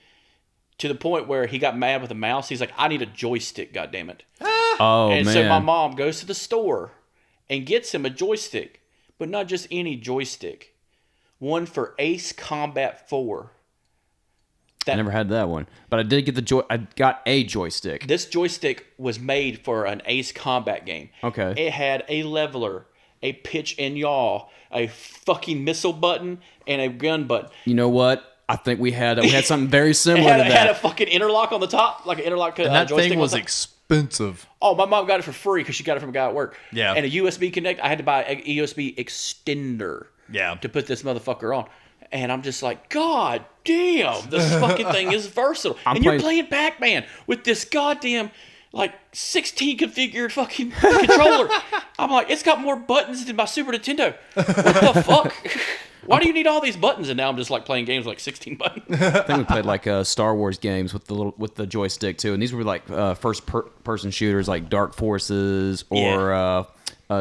To the point where he got mad with the mouse. He's like, I need a joystick, goddammit. Oh, And man. so my mom goes to the store and gets him a joystick, but not just any joystick. One for Ace Combat 4. I never had that one, but I did get I got a joystick. This joystick was made for an Ace Combat game. Okay. It had a leveler, a pitch and yaw, a fucking missile button, and a gun button. You know what? I think we had something very It similar to had, had a that. fucking interlock on the top, like an interlock And that joystick thing on was the top. expensive. Oh, my mom got it for free because she got it from a guy at work. Yeah. And a USB connect. I had to buy a USB extender. Yeah. To put this motherfucker on. And I'm just like, God damn, this fucking thing is versatile. You're playing Pac-Man with this goddamn, like, 16 configured fucking controller. I'm like, it's got more buttons than my Super Nintendo. What the fuck? Why do you need all these buttons? And now I'm just like playing games with like 16 buttons. I think we played like Star Wars games with the joystick too, and these were like first person shooters like Dark Forces or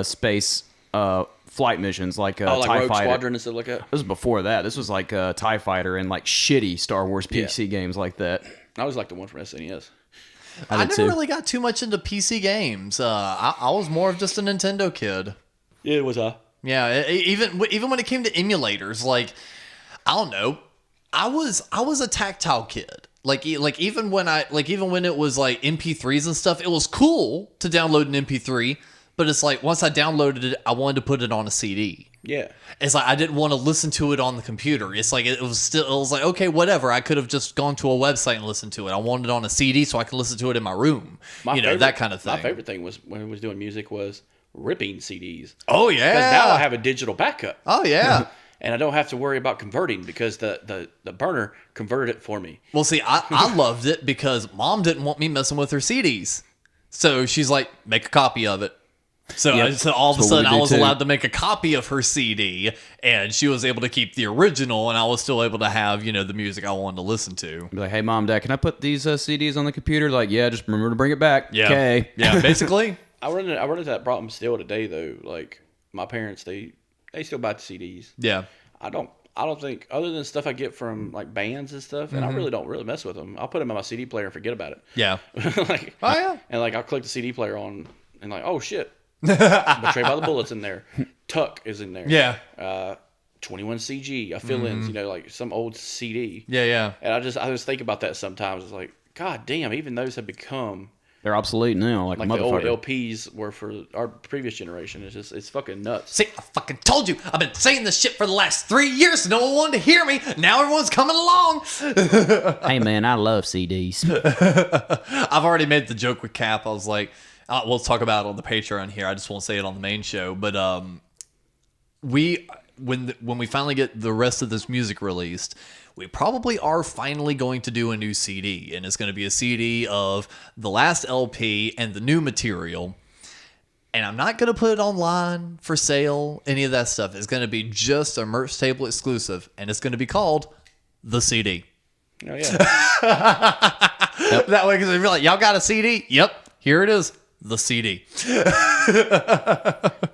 space flight missions like TIE like Rogue Fighter. Squadron and stuff like that. This was before that. This was like TIE Fighter and like shitty Star Wars PC games like that. I was like the one from SNES. I never really got too much into PC games. I was more of just a Nintendo kid. Yeah, it was Yeah, even when it came to emulators, like, I don't know, I was a tactile kid. Like even when it was like MP3s and stuff, it was cool to download an MP3, but it's like once I downloaded it, I wanted to put it on a CD. Yeah. It's like I didn't want to listen to it on the computer. It's like it was like, okay, whatever. I could have just gone to a website and listened to it. I wanted it on a CD so I can listen to it in my room. That kind of thing. My favorite thing was when I was doing music was ripping CDs. Oh yeah. Because now I have a digital backup. Oh yeah. And I don't have to worry about converting because the burner converted it for me. Well, see, I loved it because Mom didn't want me messing with her CDs. So she's like, make a copy of it. So all of a sudden I was allowed to make a copy of her CD, and she was able to keep the original, and I was still able to have, the music I wanted to listen to. Be like, hey, Mom, Dad, can I put these CDs on the computer? Like, yeah, just remember to bring it back. Yeah. Okay. Yeah, basically. I run into that problem still today, though. Like, my parents, they still buy the CDs. Yeah. I don't think, other than stuff I get from like bands and stuff, and I really don't mess with them. I'll put them on my CD player and forget about it. Yeah. Like, oh yeah. And like I'll click the CD player on and like, oh shit, Betrayed by the Bullet's in there. Tuck is in there. Yeah. 21 CG. I fill in, like some old CD. Yeah, yeah. And I just think about that sometimes. It's like, God damn, even those have become They're obsolete now, like the old motherfucker. LPs were for our previous generation. It's fucking nuts. See, I fucking told you. I've been saying this shit for the last 3 years. No one wanted to hear me. Now everyone's coming along. Hey, man, I love CDs. I've already made the joke with Cap. I was like, we'll talk about it on the Patreon here. I just won't say it on the main show. But when we finally get the rest of this music released, we probably are finally going to do a new CD. And it's going to be a CD of the last LP and the new material. And I'm not going to put it online for sale, any of that stuff. It's going to be just a merch table exclusive. And it's going to be called The CD. Oh, yeah. Yep. That way, because they'll be like, y'all got a CD? Yep. Here it is. The CD.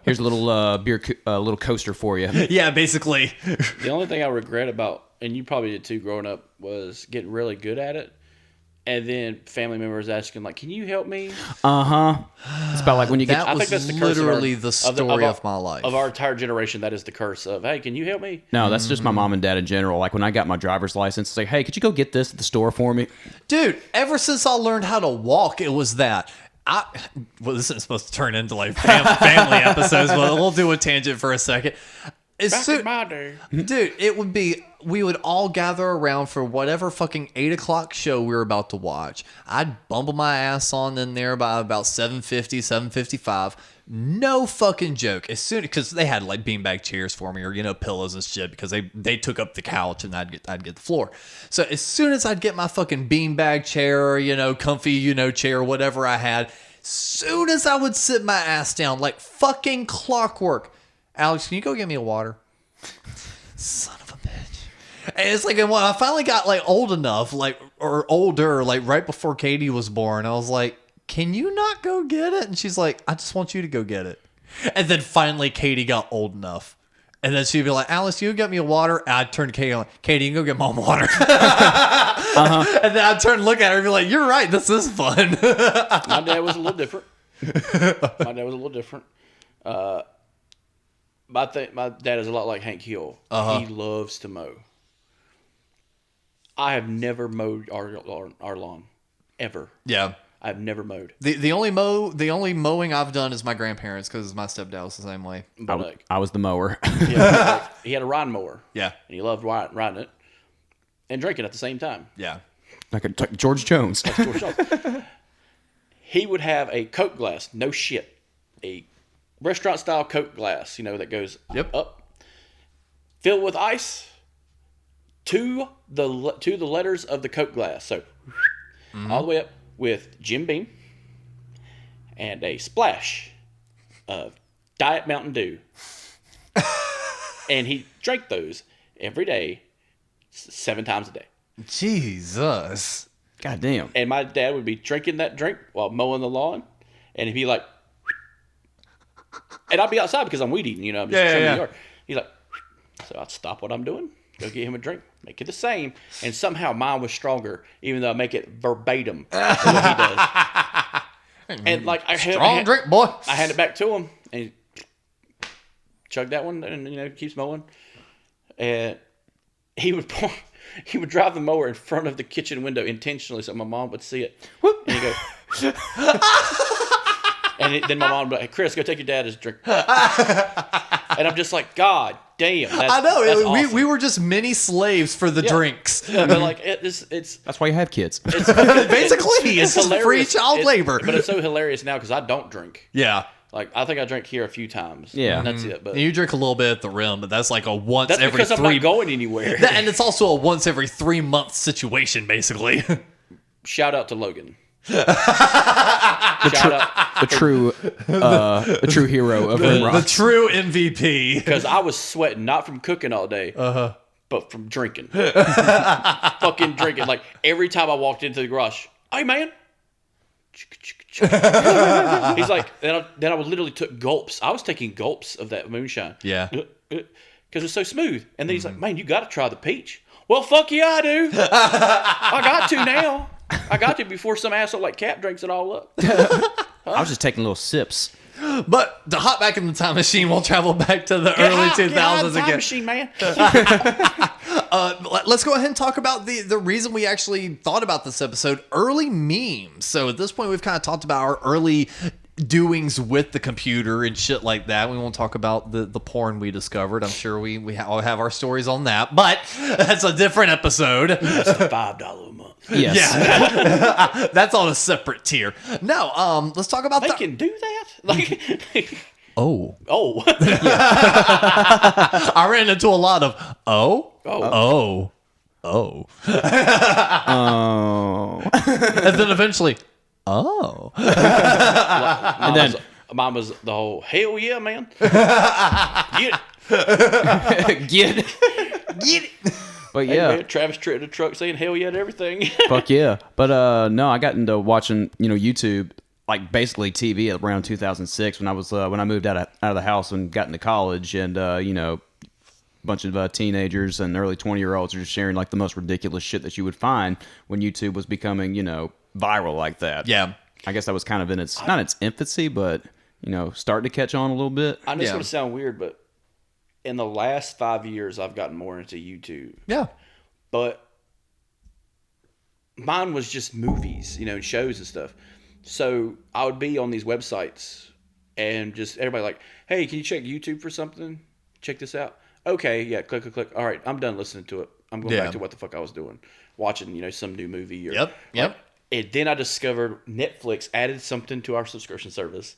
Here's a little little coaster for you. Yeah, basically. The only thing I regret about, and you probably did too growing up, was getting really good at it. And then family members asking, like, can you help me? Uh-huh. It's about like when you get... That I was think that's the curse literally the story of my life. Of our entire generation, that is the curse of, hey, can you help me? No, that's just my mom and dad in general. Like when I got my driver's license, it's like, hey, could you go get this at the store for me? Dude, ever since I learned how to walk, it was that. Well, this isn't supposed to turn into like family episodes, but we'll do a tangent for a second. Back in my day. Dude, it would be, we would all gather around for whatever fucking 8 o'clock show we were about to watch. I'd bumble my ass on in there by about 7:50, 7:55. No fucking joke. As soon, because they had like beanbag chairs for me, or pillows and shit, because they took up the couch and I'd get the floor. So as soon as I'd get my fucking beanbag chair, or comfy chair, whatever I had, soon as I would sit my ass down like fucking clockwork. Alex, can you go get me a water? Son of a bitch. And it's like, when I finally got like old enough, like, or older, like right before Katie was born, I was like, can you not go get it? And she's like, I just want you to go get it. And then finally Katie got old enough. And then she'd be like, Alice, you get me a water? And I'd turn to Katie like, Katie, you can go get Mom water. Uh-huh. And then I'd turn and look at her and be like, you're right, this is fun. My dad was a little different. My dad is a lot like Hank Hill. Uh-huh. He loves to mow. I have never mowed our lawn, ever. Yeah. I've never mowed. The only mowing I've done is my grandparents, because my stepdad was the same way. But I was the mower. he had a riding mower. Yeah. And he loved riding it and drinking at the same time. Yeah. Like George Jones. He would have a Coke glass, no shit, a restaurant style Coke glass, that goes up, filled with ice, to the letters of the Coke glass. So all the way up with Jim Beam and a splash of Diet Mountain Dew. And he drank those every day, 7 times a day. Jesus. God damn. And my dad would be drinking that drink while mowing the lawn, and he'd be like, and I'd be outside because I'm weed eating, I'm just trimming the yard. He's like, so I'd stop what I'm doing, go get him a drink, make it the same, and somehow mine was stronger, even though I make it verbatim what he does. And like Strong drink, boy. I hand it back to him, and he chugged that one, and keeps mowing, and he would drive the mower in front of the kitchen window intentionally so my mom would see it. Whoop. And he'd go, and then my mom would be like, hey, Chris, go take your dad his drink. And I'm just like, God damn. I know. That's awesome. We were just mini slaves for the drinks. Yeah, but like, it's That's why you have kids. Basically, it's just free hilarious. child labor. But it's so hilarious now because I don't drink. Yeah. Like, I think I drank here a few times. Yeah. And that's it. But You drink a little bit at the rim, but that's like a once that's every because I'm 3 not going anywhere. And it's also a once every 3 month situation, basically. Shout out to Logan. Shout out. A true hero of Rim The Rock. true MVP. Because I was sweating, not from cooking all day, but from drinking. Fucking drinking. Like, every time I walked into the garage, hey, man. He's like, then I would literally took gulps. I was taking gulps of that moonshine. Yeah. Because it's so smooth. And then he's like, man, you got to try the peach. Well, fuck yeah, I do. I got to now. I got to before some asshole like Cap drinks it all up. I was just taking little sips. But to hop back in the time machine, we'll travel back to the early 2000s Time again. machine, man. Let's go ahead and talk about the reason we actually thought about this episode, early memes. So at this point, we've kind of talked about our early doings with the computer and shit like that. We won't talk about the porn we discovered. I'm sure we all have our stories on that, but that's a different episode. That's a $5 a month. Yes. Yeah, that's on a separate tier. No, let's talk about They can do that? Like, Oh. I ran into a lot of Oh. and then eventually Mine was the whole, hell yeah, man. Get Get it. But yeah. Hey, man, Travis tripped the truck saying hell yeah to everything. Fuck yeah. But no, I got into watching, YouTube, like basically TV at around 2006 when I was when I moved out of the house and got into college, and a bunch of teenagers and early 20-year-olds are just sharing like the most ridiculous shit that you would find when YouTube was becoming, viral like that. Yeah. I guess that was kind of in its not its infancy, but starting to catch on a little bit. I know it's going to sound weird, but in the last 5 years, I've gotten more into YouTube. Yeah. But mine was just movies, and shows and stuff. So I would be on these websites and just everybody like, hey, can you check YouTube for something? Check this out. Okay, yeah, click. All right, I'm done listening to it. I'm going back to what the fuck I was doing. Watching, some new movie. Or, Yep. And then I discovered Netflix added something to our subscription service.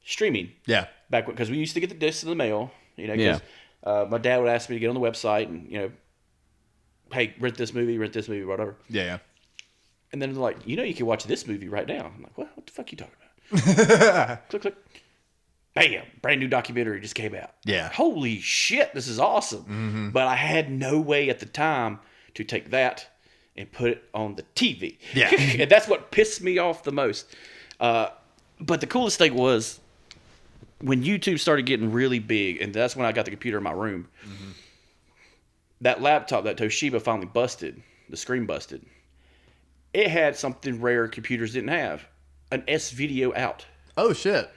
Streaming. Yeah. Back because we used to get the discs in the mail, because my dad would ask me to get on the website and, hey, rent this movie, whatever. Yeah. And then they're like, you can watch this movie right now. I'm like, what the fuck are you talking about? Click. Bam, brand new documentary just came out. Yeah. Holy shit, this is awesome. Mm-hmm. But I had no way at the time to take that and put it on the TV. Yeah. And that's what pissed me off the most. But the coolest thing was when YouTube started getting really big, and that's when I got the computer in my room, that laptop, that Toshiba finally busted. The screen busted. It had something rare computers didn't have. An S-video out. Oh, shit.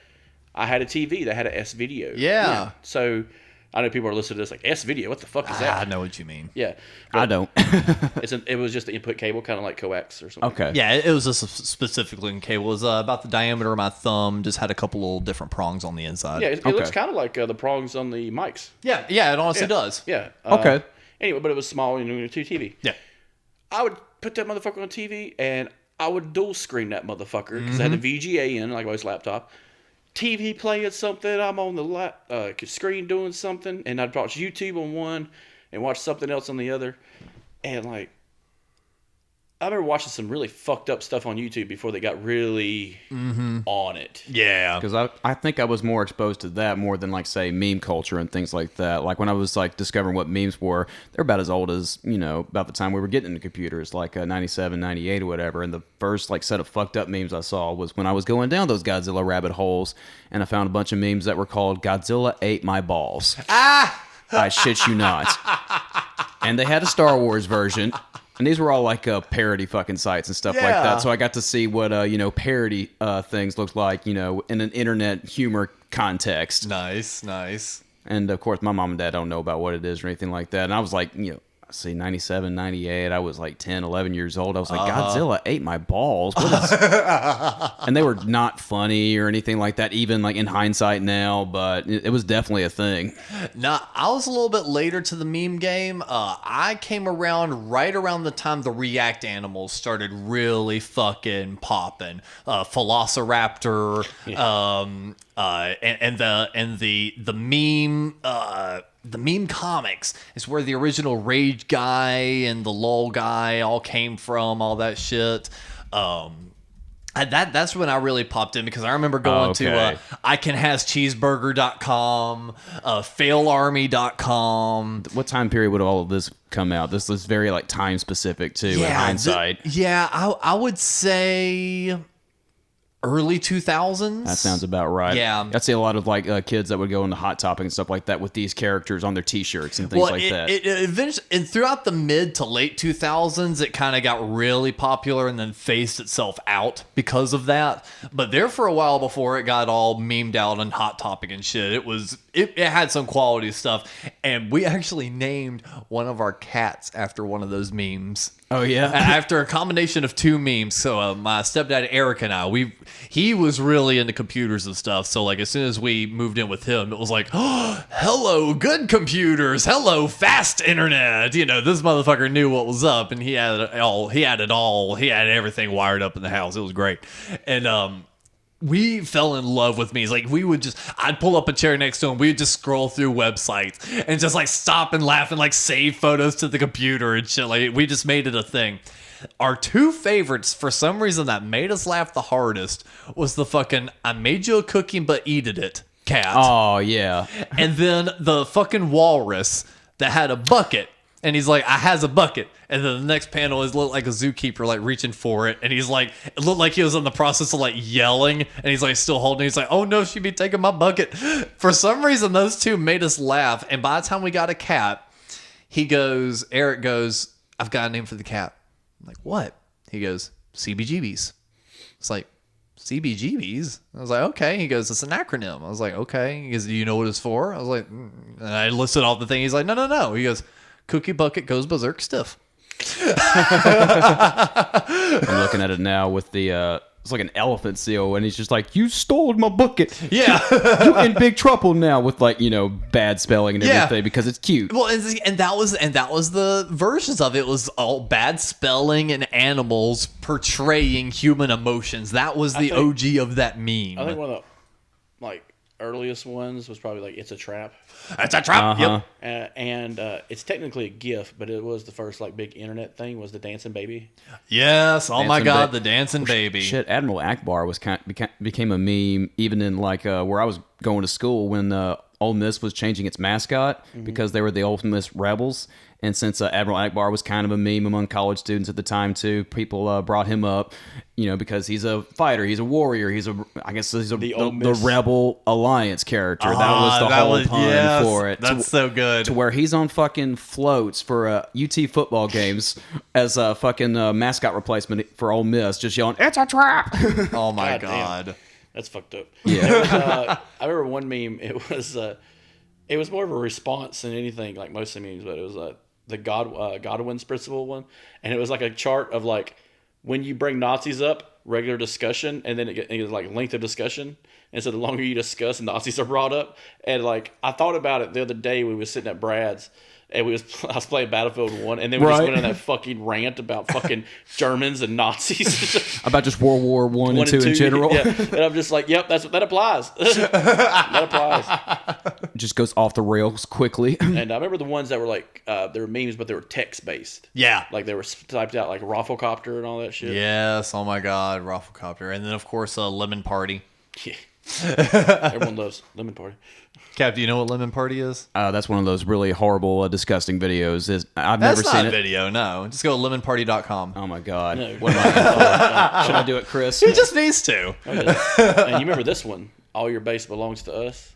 I had a TV that had an S-video. Yeah. So I know people are listening to this like, S-video, what the fuck is that? I know what you mean. Yeah. I don't. It was just the input cable, kind of like coax or something. Okay. Yeah, it was a specific looking cable. It was about the diameter of my thumb. Just had a couple little different prongs on the inside. Yeah, it looks kind of like the prongs on the mics. Yeah, it honestly does. Yeah. Okay. Anyway, but it was small and to TV. Yeah. I would put that motherfucker on TV and I would dual screen that motherfucker because I had the VGA in, like always laptop. TV playing something, I'm on the screen doing something, and I'd watch YouTube on one, and watch something else on the other. And like, I remember watching some really fucked up stuff on YouTube before they got really on it. Yeah. Because I think I was more exposed to that more than, like, say, meme culture and things like that. Like, when I was, like, discovering what memes were, they're about as old as, you know, about the time we were getting into computers, like 97, 98 or whatever. And the first, like, set of fucked up memes I saw was when I was going down those Godzilla rabbit holes, and I found a bunch of memes that were called Godzilla Ate My Balls. I shit you not. And they had a Star Wars version. And these were all like parody fucking sites and stuff like that. So I got to see what, you know, parody things looked like, you know, in an internet humor context. Nice. And of course, my mom and dad don't know about what it is or anything like that. And I was like, you know, I say 97, 98. I was like 10, 11 years old. I was like, Godzilla ate my balls. What is... And they were not funny or anything like that, even like in hindsight now, but it was definitely a thing. Now, I was a little bit later to the meme game. I came around right around the time the React animals started really fucking popping. Velociraptor, and the meme. The meme comics is where the original Rage guy and the LOL guy all came from, all that shit. That's when I really popped in, because I remember going to icanhascheeseburger.com, failarmy.com. What time period would all of this come out? This was very like time specific too, in hindsight. I would say early 2000s. That sounds about right. Yeah. I'd see a lot of like kids that would go into Hot Topic and stuff like that with these characters on their T-shirts and things like that. It eventually, and throughout the mid to late 2000s, it kind of got really popular and then phased itself out because of that. But there for a while before it got all memed out on Hot Topic and shit, it had some quality stuff. And we actually named one of our cats after one of those memes. Oh yeah. After a combination of two memes. So my stepdad Eric and he was really into computers and stuff. So like as soon as we moved in with him, it was like, oh, hello, good computers. Hello, fast internet. You know, this motherfucker knew what was up, and he had it all. He had everything wired up in the house. It was great. And we fell in love with memes. Like I'd pull up a chair next to him. We'd just scroll through websites and just like stop and laugh and like save photos to the computer and shit. Like we just made it a thing. Our two favorites, for some reason, that made us laugh the hardest was the fucking "I made you a cookie but eated it" cat. Oh yeah. And then the fucking walrus that had a bucket. And he's like, I has a bucket. And then the next panel is looked like a zookeeper, like reaching for it. And he's like, it looked like he was in the process of like yelling. And he's like still holding it. He's like, oh no, she'd be taking my bucket. For some reason, those two made us laugh. And by the time we got a cat, Eric goes, I've got a name for the cat. I'm like, what? He goes, CBGBs. It's like, CBGBs? I was like, okay. He goes, it's an acronym. I was like, okay. He goes, do you know what it's for? I was like, and I listed off the thing. He's like, no. He goes, Cookie Bucket goes berserk stiff. I'm looking at it now with the it's like an elephant seal, and he's just like, you stole my bucket. Yeah. You're in big trouble now with like, you know, bad spelling and everything because it's cute. Well, and that was the versions of it. It was all bad spelling and animals portraying human emotions. That was the OG of that meme. I think one of the like earliest ones was probably like "It's a Trap." It's a trap. Yep. And it's technically a GIF, but it was the first like big internet thing. Was the dancing baby? Yes. Oh my Dancing God, ba- the dancing baby. Shit, Admiral Akbar became a meme even in like where I was going to school when Ole Miss was changing its mascot because they were the Ole Miss Rebels. And since Admiral Akbar was kind of a meme among college students at the time too, people brought him up, you know, because he's a fighter, he's a warrior, I guess he's the Rebel Alliance character. That was the whole pun for it. That's so good. To where he's on fucking floats for UT football games as a fucking mascot replacement for Ole Miss, just yelling, "It's a trap!" Oh my God. God. That's fucked up. Yeah. I remember one meme. It was more of a response than anything, like most of the memes, but it was the Godwin's principle one, and it was like a chart of like when you bring Nazis up, regular discussion, and then it was like length of discussion, and so the longer you discuss, Nazis are brought up. And like I thought about it the other day, we was sitting at Brad's, and I was playing Battlefield 1, and then we just went on that fucking rant about fucking Germans and Nazis. About just World War One and Two in general. Yeah. And I'm just like, yep, that applies. That applies. just goes off the rails quickly. And I remember the ones that were like, they were memes, but they were text based. Yeah. Like they were typed out like Rafflecopter and all that shit. Yes. Oh my God, Rafflecopter, and then of course Lemon Party. Yeah. Everyone loves Lemon Party. Cap, do you know what Lemon Party is? That's one of those really horrible, disgusting videos. I've That's never not seen a it. video. No, just go to lemonparty.com. Oh my God! No. What am I in for? Should I do it, Chris? He just needs to. And you remember this one? All your base belongs to us.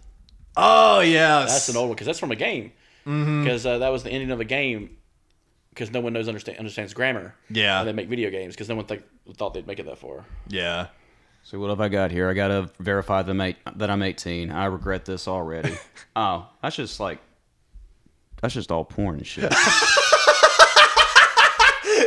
Oh yes, That's an old one because that's from a game. Because that was the ending of a game. Because no one understands grammar. Yeah. And they make video games because no one thought they'd make it that far. Yeah. So what have I got here? I got to verify that I'm 18. I regret this already. Oh, that's just all porn and shit.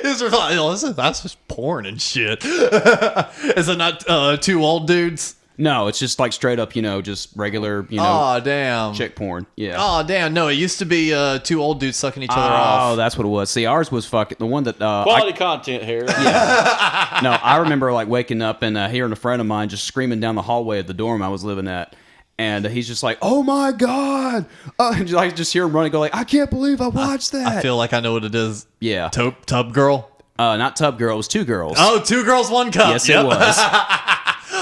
That's just porn and shit. Is it not two old dudes? No, it's just like straight up, just regular, Oh damn. chick porn. Yeah. Oh damn. No, it used to be two old dudes sucking each other off. Oh, that's what it was. See, ours was fucking the one that Quality content here. No, I remember like waking up and hearing a friend of mine just screaming down the hallway of the dorm I was living at. And he's just like, "Oh my God!" And I just hear him running, go like, "I can't believe I watched that." I feel like I know what it is. Yeah. Tub girl. Not Tub Girl. It was Two Girls. Oh, Two Girls, One Cup. Yes, Yep. it was.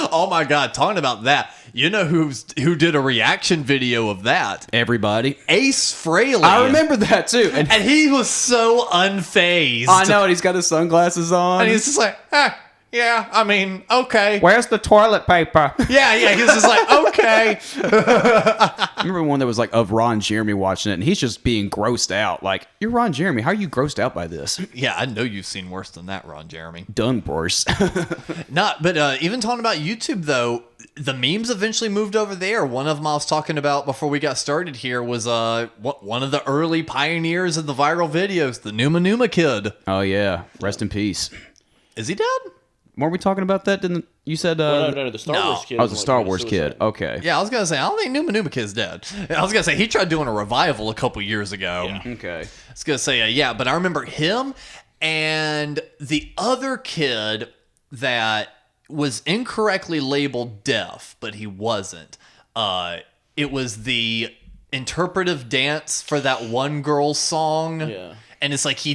Oh my God, talking about that. You know who did a reaction video of that? Everybody. Ace Frehley. I remember that too. And And he was so unfazed. I know, and he's got his sunglasses on. And he's just like, yeah, I mean, okay. Where's the toilet paper? Yeah, he was just like, okay. I remember one that was like of Ron Jeremy watching it, and he's just being grossed out. Like, you're Ron Jeremy. How are you grossed out by this? Yeah, I know you've seen worse than that, Ron Jeremy. Done worse. But even talking about YouTube, though, the memes eventually moved over there. One of them I was talking about before we got started here was one of the early pioneers of the viral videos, the Numa Numa Kid. Oh, yeah. Rest in peace. Is he dead? Weren't we talking about that? Didn't you said? No, the Star No. Wars kid. I was a the Star one who Wars committed kid. suicide. Okay. Yeah, I was going to say, I don't think Numa Numa Kid's dead. I was going to say, he tried doing a revival a couple years ago. Yeah. Okay. I was going to say, yeah, but I remember him and the other kid that was incorrectly labeled deaf, but he wasn't. It was the interpretive dance for that one girl's song. Yeah. And it's like he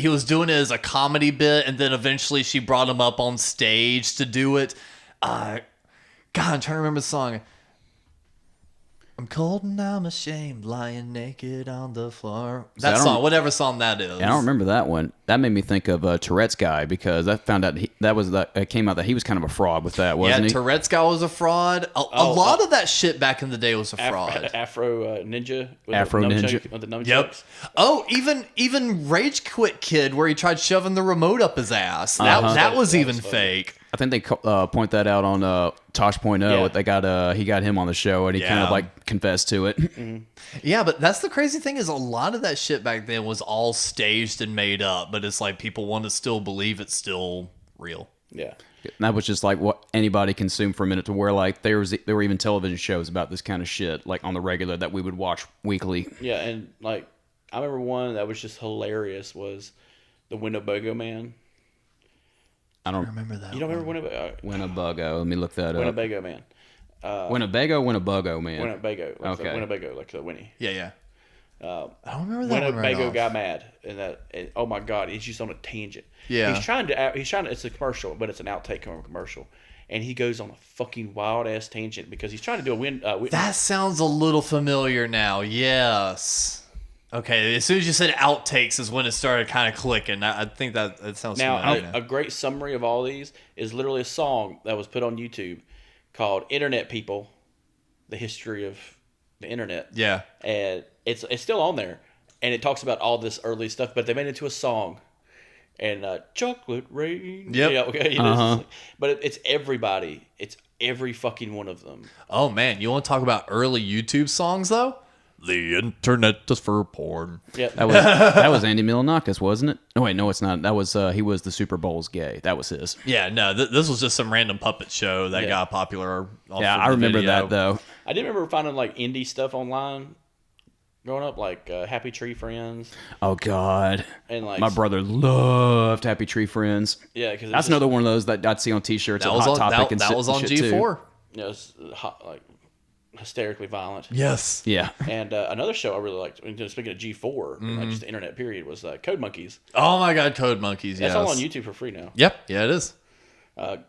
was doing it as a comedy bit, and then eventually she brought him up on stage to do it. God, I'm trying to remember the song. I'm cold and I'm ashamed, lying naked on the floor. That song, whatever song that is. I don't remember that one. That made me think of Tourette's guy because I found out it came out that he was kind of a fraud with that, wasn't Yeah, he? Tourette's guy was a fraud. A lot of that shit back in the day was a fraud. Afro Ninja. With Afro the Ninja. With the nunchucks. Yep. Oh, even Rage Quit Kid, where he tried shoving the remote up his ass. That was even fake. I think they point that out on Tosh.0. Yeah. They he got him on the show and he kind of like confessed to it. Yeah, but that's the crazy thing is a lot of that shit back then was all staged and made up, but it's like people want to still believe it's still real. Yeah. And that was just like what anybody consumed for a minute to where like there were even television shows about this kind of shit like on the regular that we would watch weekly. Yeah, and like I remember one that was just hilarious was the Winnebago Man. I don't Remember that? You don't remember Winnebago. Let me look that up. Winnebago Man? Winnebago, man. Winnebago. Like Okay. Winnebago, like the Winnie. Yeah. I don't remember that one right Winnebago off. got mad, and oh my god, he's just on a tangent. Yeah. he's trying to. It's a commercial, but it's an outtake from a commercial, and he goes on a fucking wild ass tangent because he's trying to do a win. That sounds a little familiar now. Yes. Okay, as soon as you said outtakes is when it started kind of clicking. I think that sounds Now, familiar. a great summary of all these is literally a song that was put on YouTube called "Internet People: The History of the Internet." Yeah. And it's still on there, and it talks about all this early stuff, but they made it into a song. And chocolate rain. Yep. Yeah, okay. But it's everybody. It's every fucking one of them. Oh man, you want to talk about early YouTube songs though? The internet is for porn. Yep. That was Andy Milonakis, wasn't it? Oh wait, no, it's not. That was he was the Super Bowl's gay. That was his. Yeah, no, this was just some random puppet show that got popular. Off Yeah, of I the remember video. that though. I did remember finding like indie stuff online growing up, like Happy Tree Friends, Oh God, and like my brother loved Happy Tree Friends. Yeah, because That's another one of those that I'd see on T-shirts. That at was Hot on Topic that, and that shit- was on shit, too. G4. it's hot, like hysterically violent. Yes. Yeah. And another show I really liked, speaking of G4, like just the internet period, was Code Monkeys. Oh my God, Code Monkeys. That's Yes. all on YouTube for free now. Yep. Yeah, it is.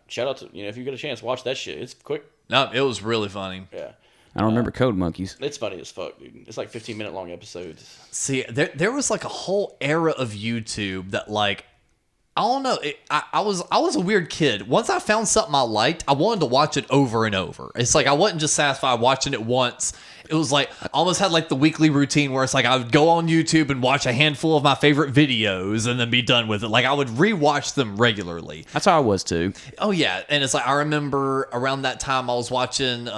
Shout out to, if you get a chance, watch that shit. It's quick. No, it was really funny. Yeah. I don't remember Code Monkeys. It's funny as fuck, dude. It's like 15-minute long episodes. See, there was like a whole era of YouTube that like, I don't know. I was a weird kid. Once I found something I liked, I wanted to watch it over and over. It's like I wasn't just satisfied watching it once. It was like I almost had like the weekly routine where it's like I would go on YouTube and watch a handful of my favorite videos and then be done with it. Like I would rewatch them regularly. That's how I was too. Oh yeah, and it's like I remember around that time I was watching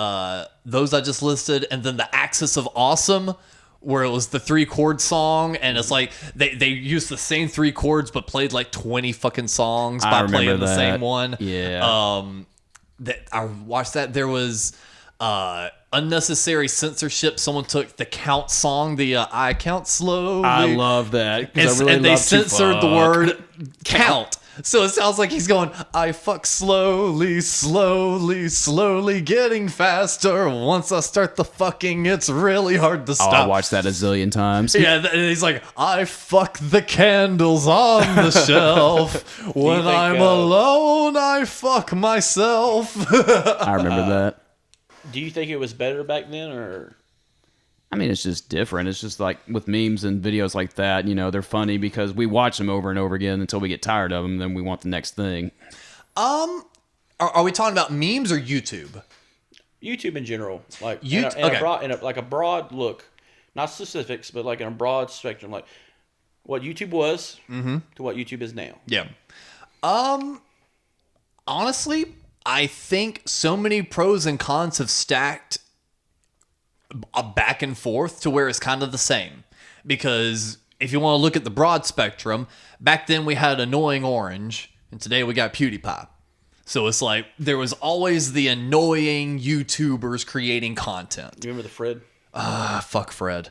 those I just listed, and then the Axis of Awesome, where it was the 3-chord song, and it's like they used the same 3 chords but played like 20 fucking songs by playing the same one. Yeah. That I watched that. There was unnecessary censorship. Someone took the Count song, the I count slowly. I love that. 'Cause I really and they love to censored the fuck. word count. So it sounds like he's going, I fuck slowly, slowly, slowly, getting faster. Once I start the fucking, it's really hard to Oh, stop. I watched that a zillion times. Yeah, and he's like, I fuck the candles on the shelf. When think, I'm alone, I fuck myself. I remember that. Do you think it was better back then, or? I mean, it's just different. It's just like with memes and videos like that, they're funny because we watch them over and over again until we get tired of them. Then we want the next thing. Are we talking about memes or YouTube? YouTube in general, like Okay. a broad look, not specifics, but like in a broad spectrum, like what YouTube was to what YouTube is now. Yeah. Honestly, I think so many pros and cons have stacked back and forth to where it's kind of the same. Because if you want to look at the broad spectrum, back then we had Annoying Orange, and today we got PewDiePie. So it's like there was always the annoying YouTubers creating content. You remember the Fred? Fuck Fred.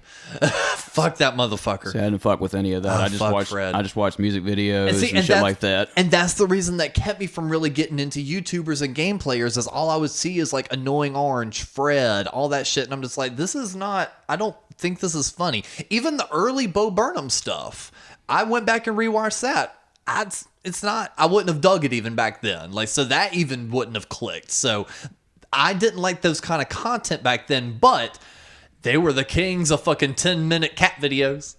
Fuck that motherfucker. See, I didn't fuck with any of that. Oh, I just fuck watched. Fred. I just watched music videos and shit that's- like that. And that's the reason that kept me from really getting into YouTubers and game players, is all I would see is like Annoying Orange, Fred, all that shit. And I'm just like, this is not, I don't think this is funny. Even the early Bo Burnham stuff, I went back and rewatched that. It's not, I wouldn't have dug it even back then. Like, so that even wouldn't have clicked. So I didn't like those kind of content back then, but they were the kings of fucking 10-minute cat videos,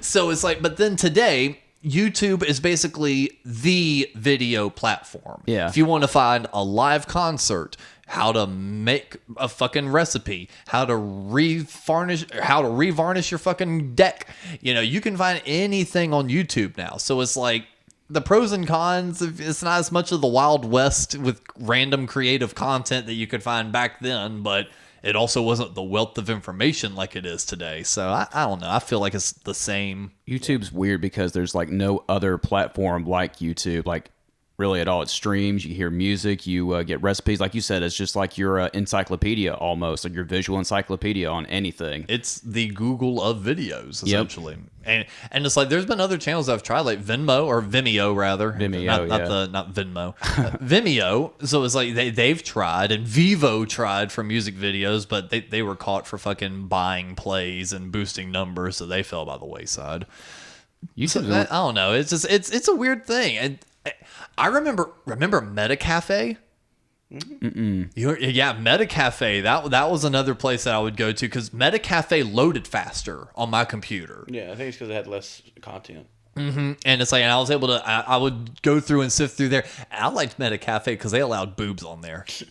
So it's like, but then today, YouTube is basically the video platform. Yeah. If you want to find a live concert, how to make a fucking recipe, how to revarnish your fucking deck, you can find anything on YouTube now. So it's like, the pros and cons, it's not as much of the Wild West with random creative content that you could find back then, but it also wasn't the wealth of information like it is today. So I don't know. I feel like it's the same. YouTube's weird because there's like no other platform like YouTube, like really at all. It streams, you hear music, you get recipes. Like you said, it's just like your encyclopedia almost, like your visual encyclopedia on anything. It's the Google of videos, essentially. Yep. And it's like, there's been other channels I've tried, like Vimeo rather. Not Venmo. Vimeo. So it's like they've tried, and Vivo tried for music videos, but they were caught for fucking buying plays and boosting numbers, so they fell by the wayside. I don't know. It's just it's a weird thing. And I remember MetaCafe. Yeah, MetaCafe. That was another place that I would go to because MetaCafe loaded faster on my computer. Yeah, I think it's because it had less content. And it's like, and I was able to, I would go through and sift through there. And I liked MetaCafe because they allowed boobs on there. It's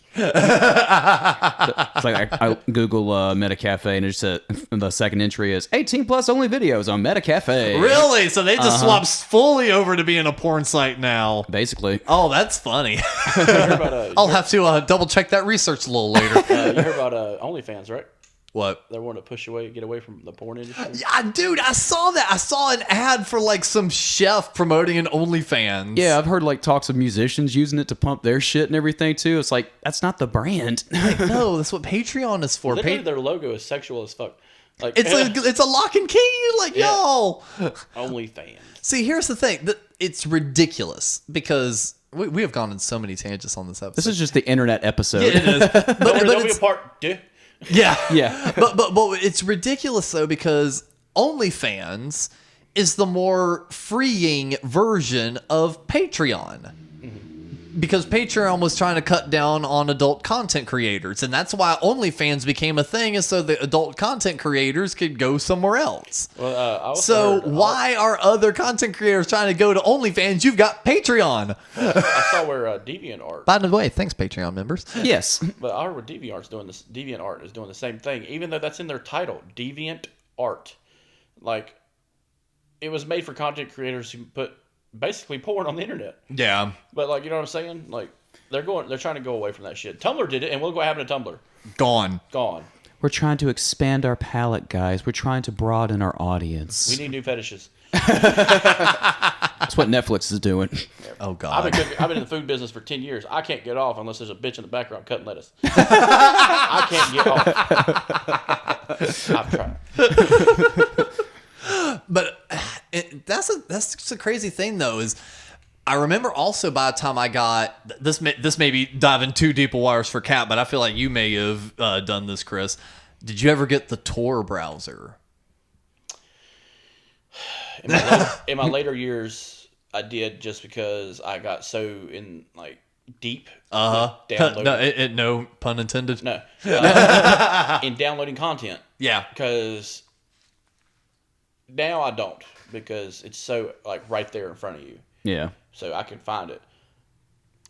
like I Google MetaCafe and it's the second entry is 18 plus only videos on MetaCafe. Really? So they just swapped fully over to being a porn site now. Basically. Oh, that's funny. You heard about, I'll have to double check that research a little later. you heard about OnlyFans, right? What? They want to get away from the porn industry. Yeah, dude, I saw that. I saw an ad for like some chef promoting an OnlyFans. Yeah, I've heard like talks of musicians using it to pump their shit and everything too. It's like, that's not the brand. No, that's what Patreon is for. Literally, their logo is sexual as fuck. Like It's a lock and key. Like, Yeah. y'all. OnlyFans. See, here's the thing. It's ridiculous because we have gone on so many tangents on this episode. This is just the internet episode. Yeah, it is. But There'll be it's, a part two. yeah. Yeah. But it's ridiculous though, because OnlyFans is the more freeing version of Patreon. Because Patreon was trying to cut down on adult content creators, and that's why OnlyFans became a thing, is so the adult content creators could go somewhere else. Well, I also So heard- why are other content creators trying to go to OnlyFans? You've got Patreon. I saw where DeviantArt. By the way, thanks Patreon members. Yes. But I heard where DeviantArt's doing this. DeviantArt is doing the same thing, even though that's in their title, DeviantArt. Like, it was made for content creators who put basically porn on the internet. Yeah. But like, you know what I'm saying? Like, they're trying to go away from that shit. Tumblr did it, and look what happened to Tumblr. Gone. Gone. We're trying to expand our palette, guys. We're trying to broaden our audience. We need new fetishes. That's what Netflix is doing. Oh God. I've been in the food business for 10 years. I can't get off unless there's a bitch in the background cutting lettuce. I can't get off. I've tried. But that's just a crazy thing though. Is I remember also by the time I got this may be diving too deep of waters for Cat, but I feel like you may have done this, Chris. Did you ever get the Tor browser? In my later years, I did, just because I got so in like deep. Downloading. No, no pun intended. No. In downloading content. Yeah. Because now I don't, because it's so like right there in front of you, Yeah. so I can find it.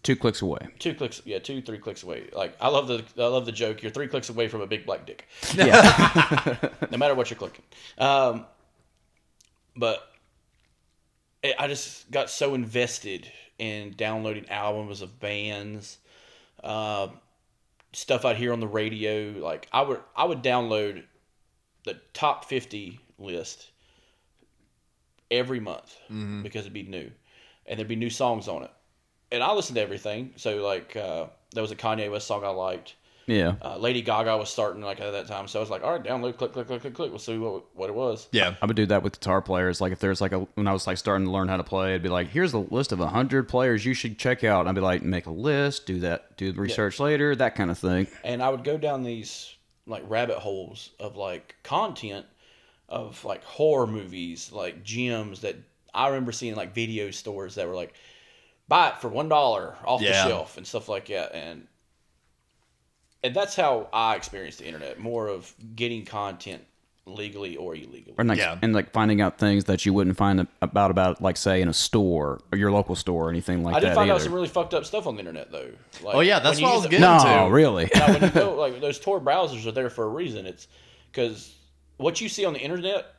2 clicks away. 2 clicks, 3 clicks away. Like, I love the joke. You're 3 clicks away from a big black dick. Yeah. No matter what you're clicking. But I just got so invested in downloading albums of bands, stuff I'd hear on the radio. Like, I would download the top 50 list every month, because it'd be new, and there'd be new songs on it. And I listened to everything. So like, there was a Kanye West song I liked. Yeah. Lady Gaga was starting like at that time, so I was like, all right, download, click. We'll see what it was. Yeah. I would do that with guitar players. Like if there's like when I was like starting to learn how to play, it'd be like, here's a list of 100 players you should check out. And I'd be like, make a list, do the research later, that kind of thing. And I would go down these like rabbit holes of like content of like horror movies, like gems that I remember seeing like video stores that were like, buy it for $1 off the shelf and stuff like that. And that's how I experienced the internet, more of getting content legally or illegally. And like finding out things that you wouldn't find about like say in a store or your local store or anything like that. I did find out some really fucked up stuff on the internet though. Like, Oh yeah, that's when you what I was use getting No, to. really. Now, when you go, like, those Tor browsers are there for a reason. It's because what you see on the internet,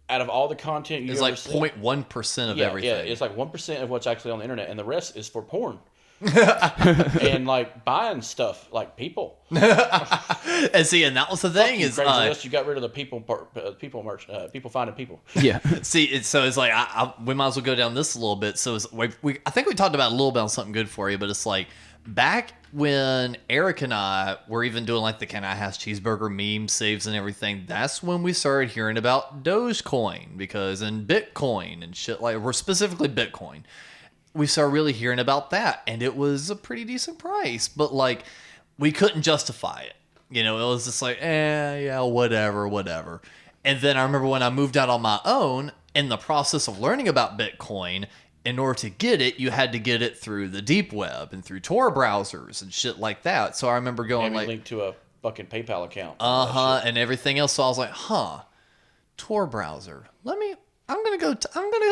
out of all the content you It's ever like see, 0.1% of everything. Yeah, it's like 1% of what's actually on the internet, and the rest is for porn. And like buying stuff, like people. And see, and that was the thing is, Craigslist, you got rid of the people merch, people finding people. Yeah. see, it's like we might as well go down this a little bit. So I think we talked about a little bit on something good for you, but it's like back when Eric and I were even doing like the Can I Has Cheeseburger meme saves and everything. That's when we started hearing about Dogecoin, because in Bitcoin and shit, like we're specifically Bitcoin, we started really hearing about that, and it was a pretty decent price, but like we couldn't justify it. You know, it was just like, yeah, whatever. And then I remember when I moved out on my own, in the process of learning about Bitcoin, in order to get it, you had to get it through the deep web and through Tor browsers and shit like that. So I remember going And like, linked to a fucking PayPal account. and everything else. So I was like, Tor browser. I'm gonna go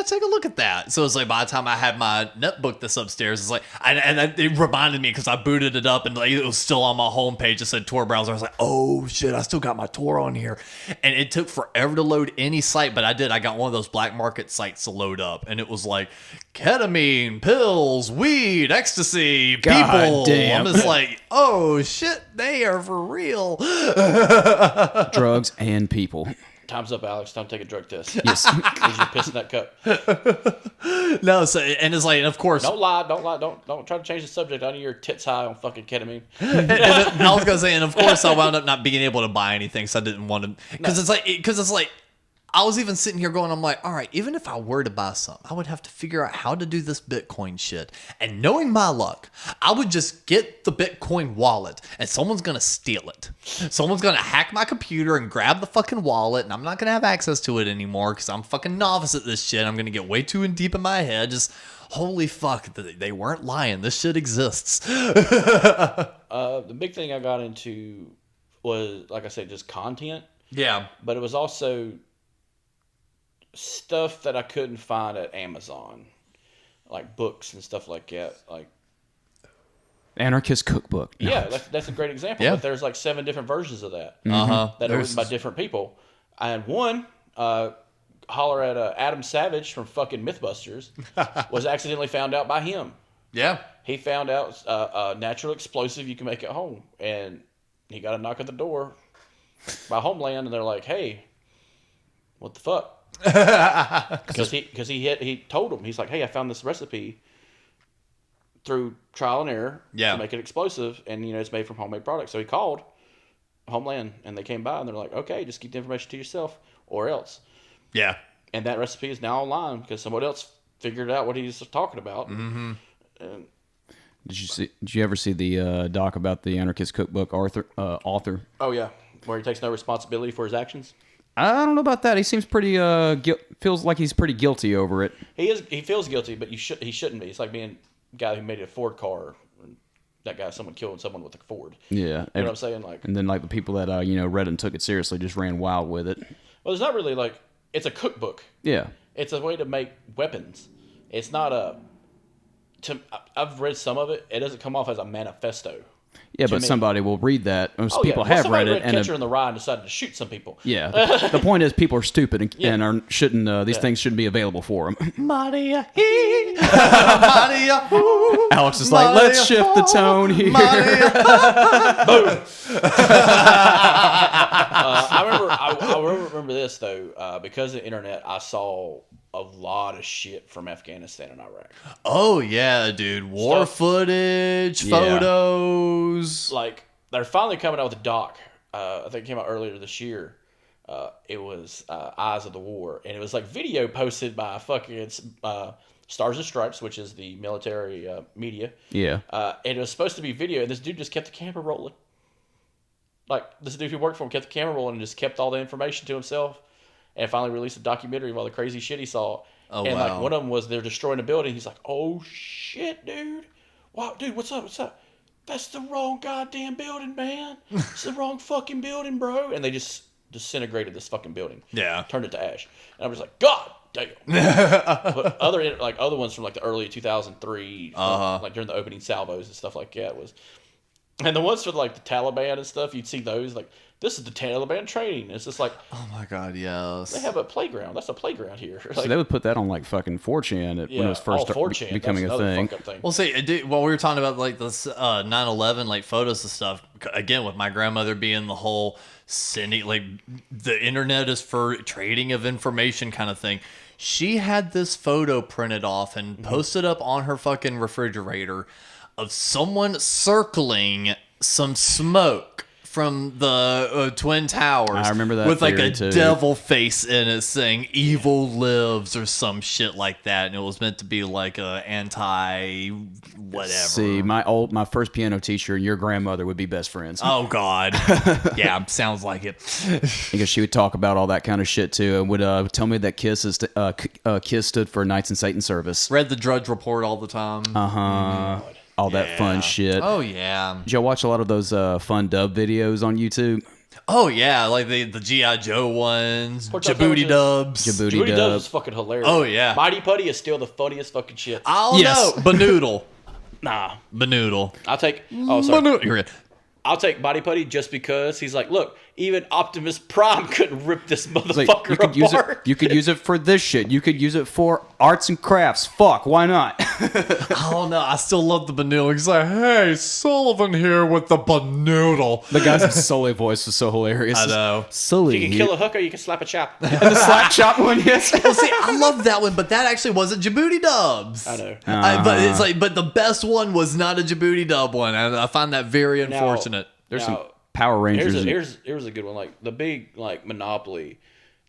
take a look at that. So it's like by the time I had my netbook that's upstairs, it's like, it reminded me because I booted it up and like it was still on my homepage. It said Tor browser. I was like, oh shit, I still got my Tor on here, and it took forever to load any site, but I did. I got one of those black market sites to load up, and it was like ketamine, pills, weed, ecstasy, God people. damn. I'm just like, oh shit, they are for real. Drugs and people. Time's up, Alex. Time to take a drug test. Yes. Because you're pissing that cup. No, so and it's like, and of course, Don't lie. Don't try to change the subject. I know you're tits high on fucking ketamine. and I was gonna say, and of course, I wound up not being able to buy anything, so I didn't want to, because it's like I was even sitting here going, I'm like, all right, even if I were to buy some, I would have to figure out how to do this Bitcoin shit. And knowing my luck, I would just get the Bitcoin wallet and someone's going to steal it. Someone's going to hack my computer and grab the fucking wallet, and I'm not going to have access to it anymore because I'm fucking novice at this shit. I'm going to get way too in deep in my head. Just, holy fuck, they weren't lying. This shit exists. The big thing I got into was, like I said, just content. Yeah. But it was also stuff that I couldn't find at Amazon, like books and stuff like that. Like Anarchist Cookbook. No. Yeah, that's a great example. Yeah. But there's like 7 different versions of that Uh-huh. that are written by different people. And one, holler at Adam Savage from fucking Mythbusters, was accidentally found out by him. Yeah. He found out a natural explosive you can make at home, and he got a knock at the door by Homeland, and they're like, "Hey, what the fuck?" Because he told him, he's like, "Hey, I found this recipe through trial and error to make it explosive, and it's made from homemade products." So he called Homeland, and they came by, and they're like, "Okay, just keep the information to yourself, or else." Yeah. And that recipe is now online because someone else figured out what he's talking about. Mm-hmm. And Did you ever see the doc about the Anarchist Cookbook author? oh yeah, where he takes no responsibility for his actions. I don't know about that. He seems pretty feels like he's pretty guilty over it. He feels guilty, but he shouldn't be. It's like being a guy who made a Ford car. That guy, someone killed someone with a Ford. Yeah, you know what I'm saying? Like, and then like the people that read it and took it seriously just ran wild with it. Well, it's not really like it's a cookbook. Yeah, it's a way to make weapons. It's not a. I've read some of it. It doesn't come off as a manifesto. Yeah, but somebody will read that. Most people Well, have read it, and Catcher in the Rye and decided to shoot some people. Yeah, the point is people are stupid and shouldn't. These things shouldn't be available for them. Maria, Maria, Alex is like, let's shift the tone here. Boom. I remember this though, because of the internet. I saw a lot of shit from Afghanistan and Iraq. Oh yeah, dude, war footage, photos. Like they're finally coming out with a doc. I think it came out earlier this year. It was Eyes of the War, and it was like video posted by fucking Stars and Stripes, which is the military media. Yeah. And it was supposed to be video, and this dude just kept the camera rolling. Like, this dude who worked for him kept the camera rolling and just kept all the information to himself, and finally released a documentary of all the crazy shit he saw. Oh, and wow. like one of them was they're destroying a building. He's like, "Oh shit, dude! Wow, dude, what's up? What's up? That's the wrong goddamn building, man. It's the wrong fucking building, bro." And they just disintegrated this fucking building. Yeah, turned it to ash. And I was like, God damn. But other ones from like the early 2003, like during the opening salvos and stuff like that was. And the ones for like the Taliban and stuff, you'd see those like, this is the Taliban training. It's just like, oh my God, yes. They have a playground. That's a playground here. So they would put that on like fucking 4chan when it was first becoming a thing. Well, see, while we were talking about like this 9/11 like photos and stuff, again with my grandmother being the whole sending like the internet is for trading of information kind of thing. She had this photo printed off and posted up on her fucking refrigerator of someone circling some smoke from the Twin Towers. I remember that with like a too. devil face in it saying "Evil lives" or some shit like that, and it was meant to be like a anti whatever. See, my first piano teacher and your grandmother would be best friends. Oh God, yeah, sounds like it. Because she would talk about all that kind of shit too, and would tell me that KISS stood for Knights in Satan Service. Read the Drudge Report all the time. All that fun shit. Oh yeah. Did y'all watch a lot of those fun dub videos on YouTube? Oh yeah, like the G.I. Joe ones, Djibouti dubs. Djibouti dubs is fucking hilarious. Oh yeah. Mighty Putty is still the funniest fucking shit. Oh no, Banoodle. Nah, Banoodle. I'll take. Oh sorry. You're good. I'll take Mighty Putty just because he's like, look, even Optimus Prime couldn't rip this motherfucker apart. You could use it for this shit. You could use it for arts and crafts. Fuck, why not? Oh no, I still love the Banoodle. He's like, hey, Sullivan here with the Banoodle. The guy's Sully voice was so hilarious. I know. Sully. You can kill a hooker, you can slap a chop. And the slap chop one, yes. Well, see, I love that one, but that actually wasn't Djibouti dubs. I know. But it's like, but the best one was not a Djibouti dub one. And I find that very unfortunate. There's some Power Rangers. Here's a good one. Like the big like Monopoly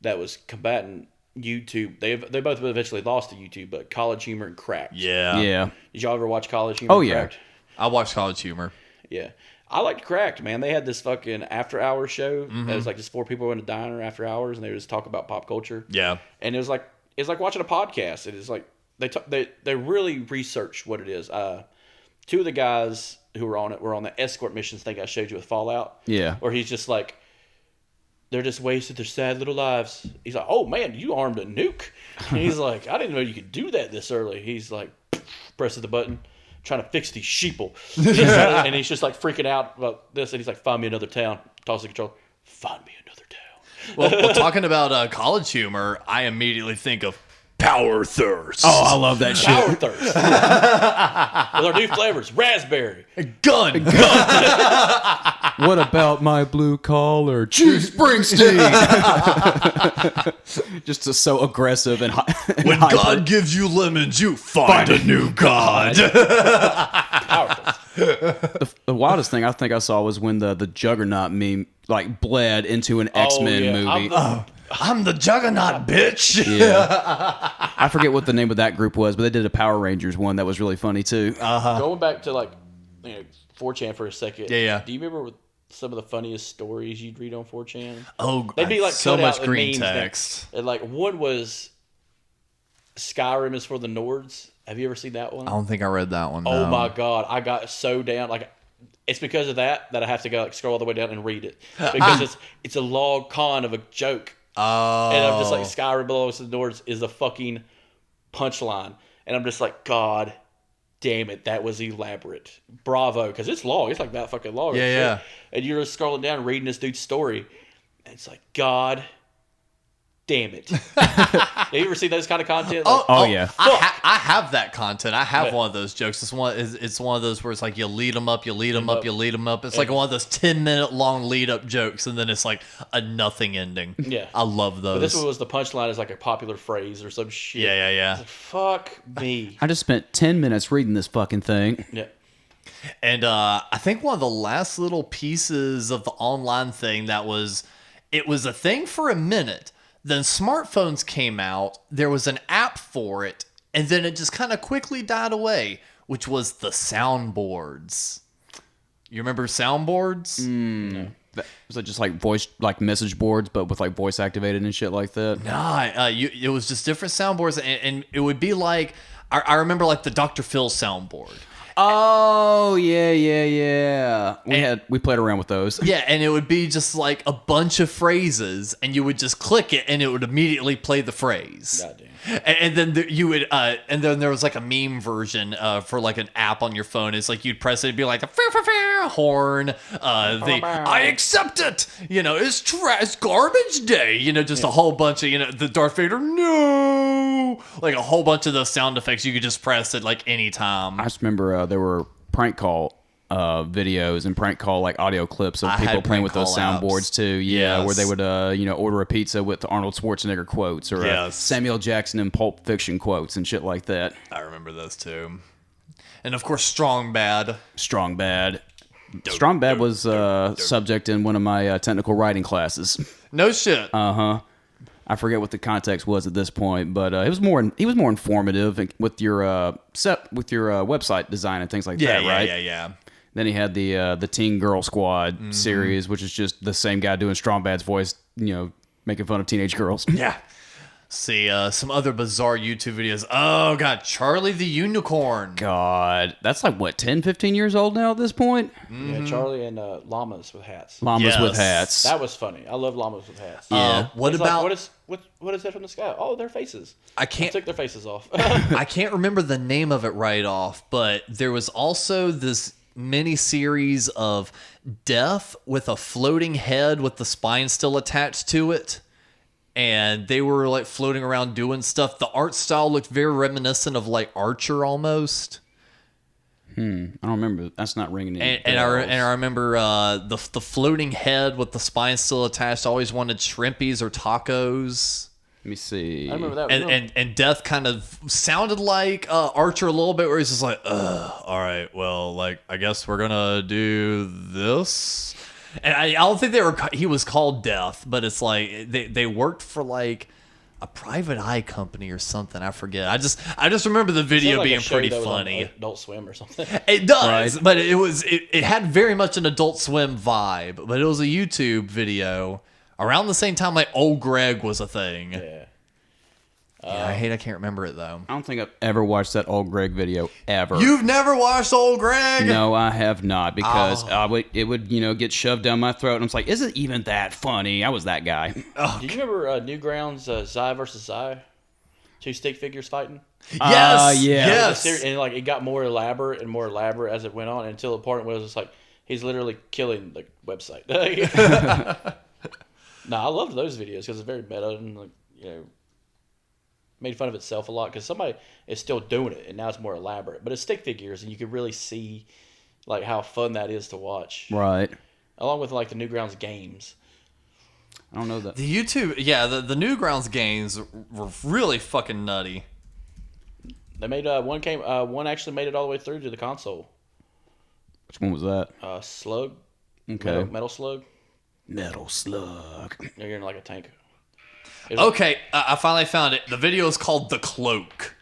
that was combating YouTube. They both eventually lost to YouTube, but College Humor and Cracked. Yeah. Did y'all ever watch College Humor? Oh, and yeah. Cracked? I watched College Humor. Yeah. I liked Cracked, man. They had this fucking after-hours show. That was like just 4 people in a diner after hours, and they would just talk about pop culture. Yeah. And it was like watching a podcast. It is like they really researched what it is. 2 of the guys who were on it were on the escort missions thing I showed you with Fallout. Yeah. Where he's just like, they're just wasted their sad little lives. He's like, oh man, you armed a nuke. And he's like, I didn't know you could do that this early. He's like, presses the button, trying to fix these sheeple. And he's just like freaking out about this. And he's like, find me another town. Toss the controller, find me another town. Well, talking about College Humor, I immediately think of Power Thirst. Oh, I love that shit. Power Thirst. With our new flavors, raspberry. Gun. What about my blue collar? Choose Springsteen. Just so aggressive and When God gives you lemons, you find a new God. Power Thirst. The wildest thing I think I saw was when the Juggernaut meme like bled into an X-Men movie. I'm the Juggernaut, bitch. Yeah. I forget what the name of that group was, but they did a Power Rangers one that was really funny too. Going back to 4chan for a second. Yeah. Do you remember some of the funniest stories you'd read on 4chan? Oh, They'd be like so cut much out green memes that- text. And like one was Skyrim is for the Nords. Have you ever seen that one? I don't think I read that one. Oh no. my god, I got so down. Like it's because of that I have to go scroll all the way down and read it because it's a log con of a joke. Oh. And I'm just like, Skyrim belongs to the Nords is the fucking punchline. And I'm just like, God damn it, that was elaborate. Bravo. Because it's long. It's like that fucking long. Yeah, yeah. And you're just scrolling down reading this dude's story. And it's like, God damn it. Have you ever seen those kind of content? Like, Oh, yeah. I have that content. I have one of those jokes. It's one of those where it's like you lead them up, you lead them up, you lead them up. It's like one of those 10-minute long lead up jokes, and then it's like a nothing ending. Yeah. I love those. But this one was the punchline is like a popular phrase or some shit. Yeah. It's like, fuck me. I just spent 10 minutes reading this fucking thing. Yeah. And I think one of the last little pieces of the online thing it was a thing for a minute. Then smartphones came out. There was an app for it, and then it just kind of quickly died away, which was the soundboards. You remember soundboards? Was it just like voice, like message boards, but with like voice activated and shit like that? Nah, it was just different soundboards, and it would be like I remember like the Dr. Phil soundboard. Oh yeah. We played around with those. Yeah, and it would be just like a bunch of phrases, and you would just click it, and it would immediately play the phrase. Goddamn. And then you would, and then there was like a meme version for like an app on your phone. It's like you'd press it, it'd be like the horn, I accept it. It's trash, garbage day. Just a whole bunch of the Darth Vader no, like a whole bunch of those sound effects. You could just press it like anytime. I just remember there were prank call videos and prank call like audio clips of I people had playing prank with those call soundboards apps. too. Yeah, Yes. where they would order a pizza with Arnold Schwarzenegger quotes or Yes. Samuel Jackson and Pulp Fiction quotes and shit like that. I remember those too. And of course, Strong Bad. Strong Bad. Strong Bad was subject in one of my technical writing classes. No shit. I forget what the context was at this point, but he was more informative with your website design and things like that, right? Yeah. Then he had the Teen Girl Squad series, which is just the same guy doing Strong Bad's voice, making fun of teenage girls. Yeah. See, some other bizarre YouTube videos. Oh, God. Charlie the Unicorn. God, that's like, what, 10, 15 years old now at this point? Yeah, Charlie and llamas with hats. Llamas with Yes. hats. That was funny. I love llamas with hats. Yeah. What It's like, about... what is that from the sky? Oh, their faces. I I can't... took their faces off. I can't remember the name of it right off, but there was also this mini series of death with a floating head with the spine still attached to it. And they were like floating around doing stuff. The art style looked very reminiscent of like Archer almost. I don't remember. That's not ringing any And I bells. remember the floating head with the spine still attached. Always wanted shrimpies or tacos. Let me see. I remember that. And Death kind of sounded like Archer a little bit, where he's just like, all right, well, like, I guess we're gonna do this. And I don't think he was called Death, but it's like they worked for like a private eye company or something. I forget. I just remember the video like being a show pretty that was on funny. Adult Swim or something. It does, but it had very much an Adult Swim vibe. But it was a YouTube video around the same time like Old Greg was a thing. Yeah. I can't remember it though. I don't think I've ever watched that old Greg video ever. You've never watched Old Greg? No, I have not, because it would get shoved down my throat, and I was like, is it even that funny? I was that guy. Do you remember Newgrounds Zai versus Zai? 2 stick figures fighting? Yes. yeah. Yes. And like it got more elaborate and more elaborate as it went on until the point where it was just like he's literally killing the website. No, I loved those videos because it's very meta and like made fun of itself a lot because somebody is still doing it and now it's more elaborate. But it's stick figures and you could really see like how fun that is to watch. Right. Along with like the Newgrounds games. I don't know that. The YouTube, the Newgrounds games were really fucking nutty. They made one actually made it all the way through to the console. Which one was that? Slug. Okay. Metal Slug. Metal Slug. You're in like a tank. Okay, I finally found it. The video is called The Cloak.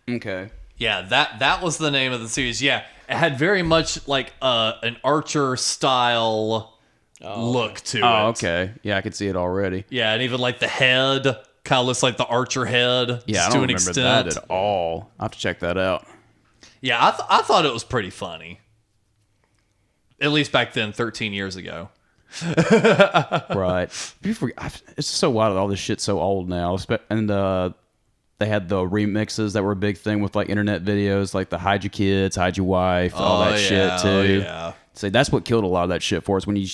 Okay. Yeah, that was the name of the series. Yeah, it had very much like an Archer style look to it. Oh, okay. Yeah, I could see it already. Yeah, and even like the head kind of looks like the Archer head. Yeah, I just don't to an remember extent. that at all. I'll have to check that out. Yeah, I thought it was pretty funny. At least back then, 13 years ago. Right. It's so wild that all this shit's so old now. And they had the remixes that were a big thing with like internet videos, like the Hide Your Kids, Hide Your Wife, all that shit too. Oh, yeah. So that's what killed a lot of that shit for us. When you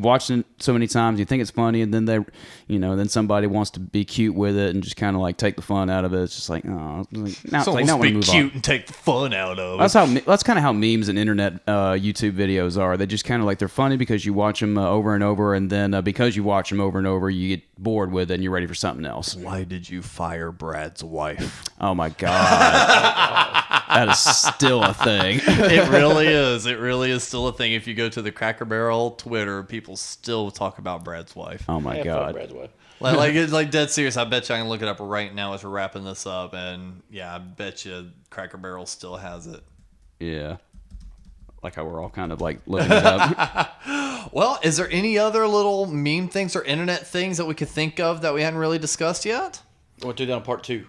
watch it so many times, you think it's funny, and then then somebody wants to be cute with it and just kind of like take the fun out of it. It's just like, oh, now So like, now I let's wanna be move cute on. and take the fun out of it. That's kind of how memes and internet YouTube videos are. They just kind of like they're funny because you watch them over and over, and then because you watch them over and over, you get bored with it and you're ready for something else. Why did you fire Brad's wife? Oh my god, that is still a thing. It really is. It really is still a thing. If you go to the Cracker Barrel Twitter, people still talk about Brad's wife. Oh my Yeah, fuck god. Brad's wife. It's like dead serious. I bet you I can look it up right now as we're wrapping this up, and yeah, I bet you Cracker Barrel still has it. Yeah. Like how we're all kind of like looking it up. Well, is there any other little meme things or internet things that we could think of that we hadn't really discussed yet? We'll do that on part 2.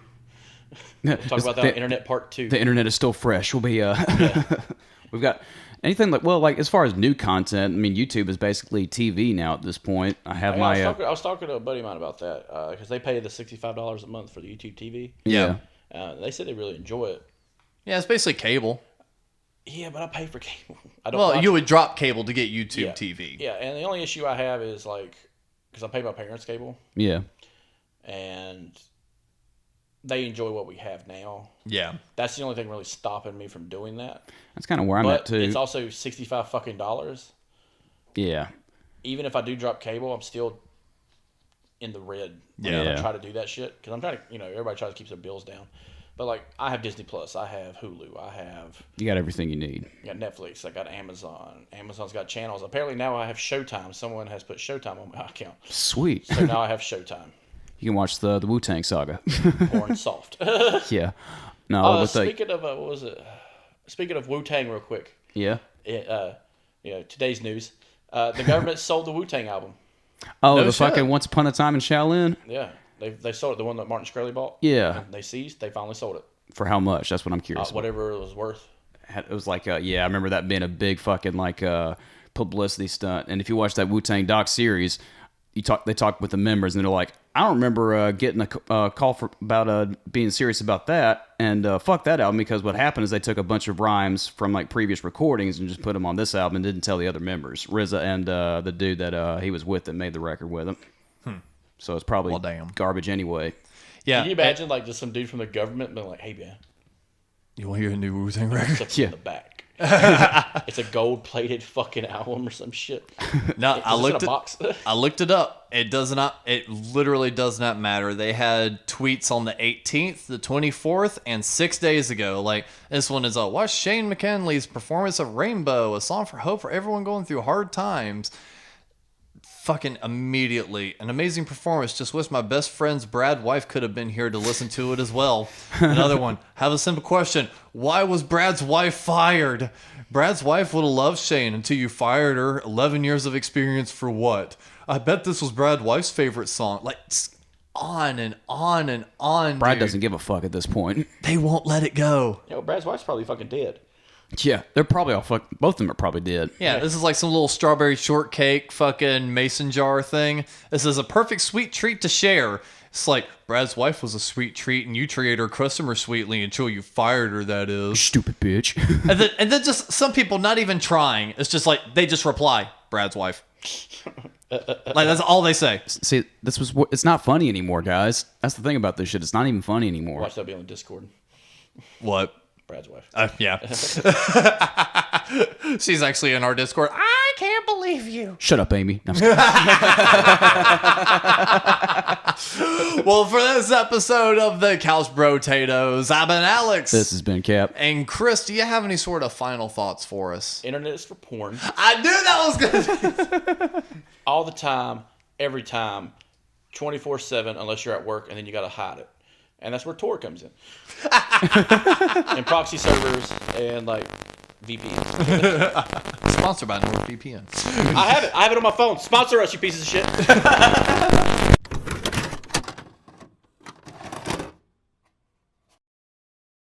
We'll talk about that on internet part 2. The internet is still fresh. We'll be we've got anything like as far as new content. I mean, YouTube is basically TV now at this point. I have I was talking to a buddy of mine about that because they pay the $65 a month for the YouTube TV. yeah. They said they really enjoy it. Yeah, it's basically cable. Yeah, but I pay for cable. I don't. Well, watch you it. would drop cable to get YouTube Yeah. TV. Yeah, and the only issue I have is like because I pay my parents cable Yeah. and they enjoy what we have now. Yeah. That's the only thing really stopping me from doing that. That's kind of where I'm at But too. it's also $65 fucking dollars. Yeah. Even if I do drop cable, I'm still in the red. Yeah. When I try to do that shit because I'm trying to, everybody tries to keep their bills down. But like, I have Disney Plus, I have Hulu, I You got everything you need. got Netflix, I got Amazon. Amazon's got channels. Apparently now I have Showtime. Someone has put Showtime on my account, Sweet. so now I have Showtime. You can watch the Wu-Tang Saga. Porn soft. Yeah. No, but speaking of what was it? Speaking of Wu-Tang, real quick. yeah. Today's news. The government sold the Wu-Tang album. Oh, No the shit. fucking Once Upon a Time in Shaolin? Yeah, they sold it. The one that Martin Shkreli bought. Yeah. And they seized. They finally sold it. For how much? That's what I'm curious about. Whatever it was worth. It was like, I remember that being a big fucking like publicity stunt. And if you watch that Wu-Tang doc series, they talk with the members, and they're like, I don't remember getting a call about being serious about that, and fuck that album, because what happened is they took a bunch of rhymes from like previous recordings and just put them on this album and didn't tell the other members, RZA and the dude that he was with that made the record with him. So it's probably Well, damn. garbage anyway. Yeah. Can you imagine like just some dude from the government being like, "Hey man, You want to hear a new Wu-Tang record? stuff Yeah. in the back." It's a gold-plated fucking album or some shit. No, I looked in a it. box. I looked it up. It does not. It literally does not matter. They had tweets on the 18th, the 24th, and 6 days ago. Like this one is watch Shane McKinley's performance of Rainbow, a song for hope for everyone going through hard times. Fucking immediately, an amazing performance. Just wish my best friend's Brad wife could have been here to listen to it as well. Another one. Have a simple question. Why was Brad's wife fired? Brad's wife would have loved Shane until you fired her. 11 years of experience for what? I bet this was Brad's wife's favorite song. Like, on and on and on. Brad dude. doesn't give a fuck at this point. They won't let it go. Yo, Brad's wife's probably fucking dead. Yeah, they're probably all fuck. Both of them are probably dead. Yeah, this is like some little strawberry shortcake fucking mason jar thing. This is a perfect sweet treat to share. It's like, Brad's wife was a sweet treat and you treated her customer sweetly until you fired her, that is. Stupid bitch. And then just some people not even trying. It's just like, they just reply, Brad's wife. Like, that's all they say. See, it's not funny anymore, guys. That's the thing about this shit. It's not even funny anymore. Watch that be on Discord. What? Brad's wife. Yeah. She's actually in our Discord. I can't believe you. Shut up, Amy. No, I'm just kidding. Well, for this episode of the Couch Brotatoes, I've been Alex. This has been Cap. And Chris, do you have any sort of final thoughts for us? Internet is for porn. I knew that was good. All the time, every time, 24/7, unless you're at work, and then you got to hide it. And that's where Tor comes in. And proxy servers and like VPN. Sponsored by NordVPN. I have it on my phone. Sponsor us, you pieces of shit.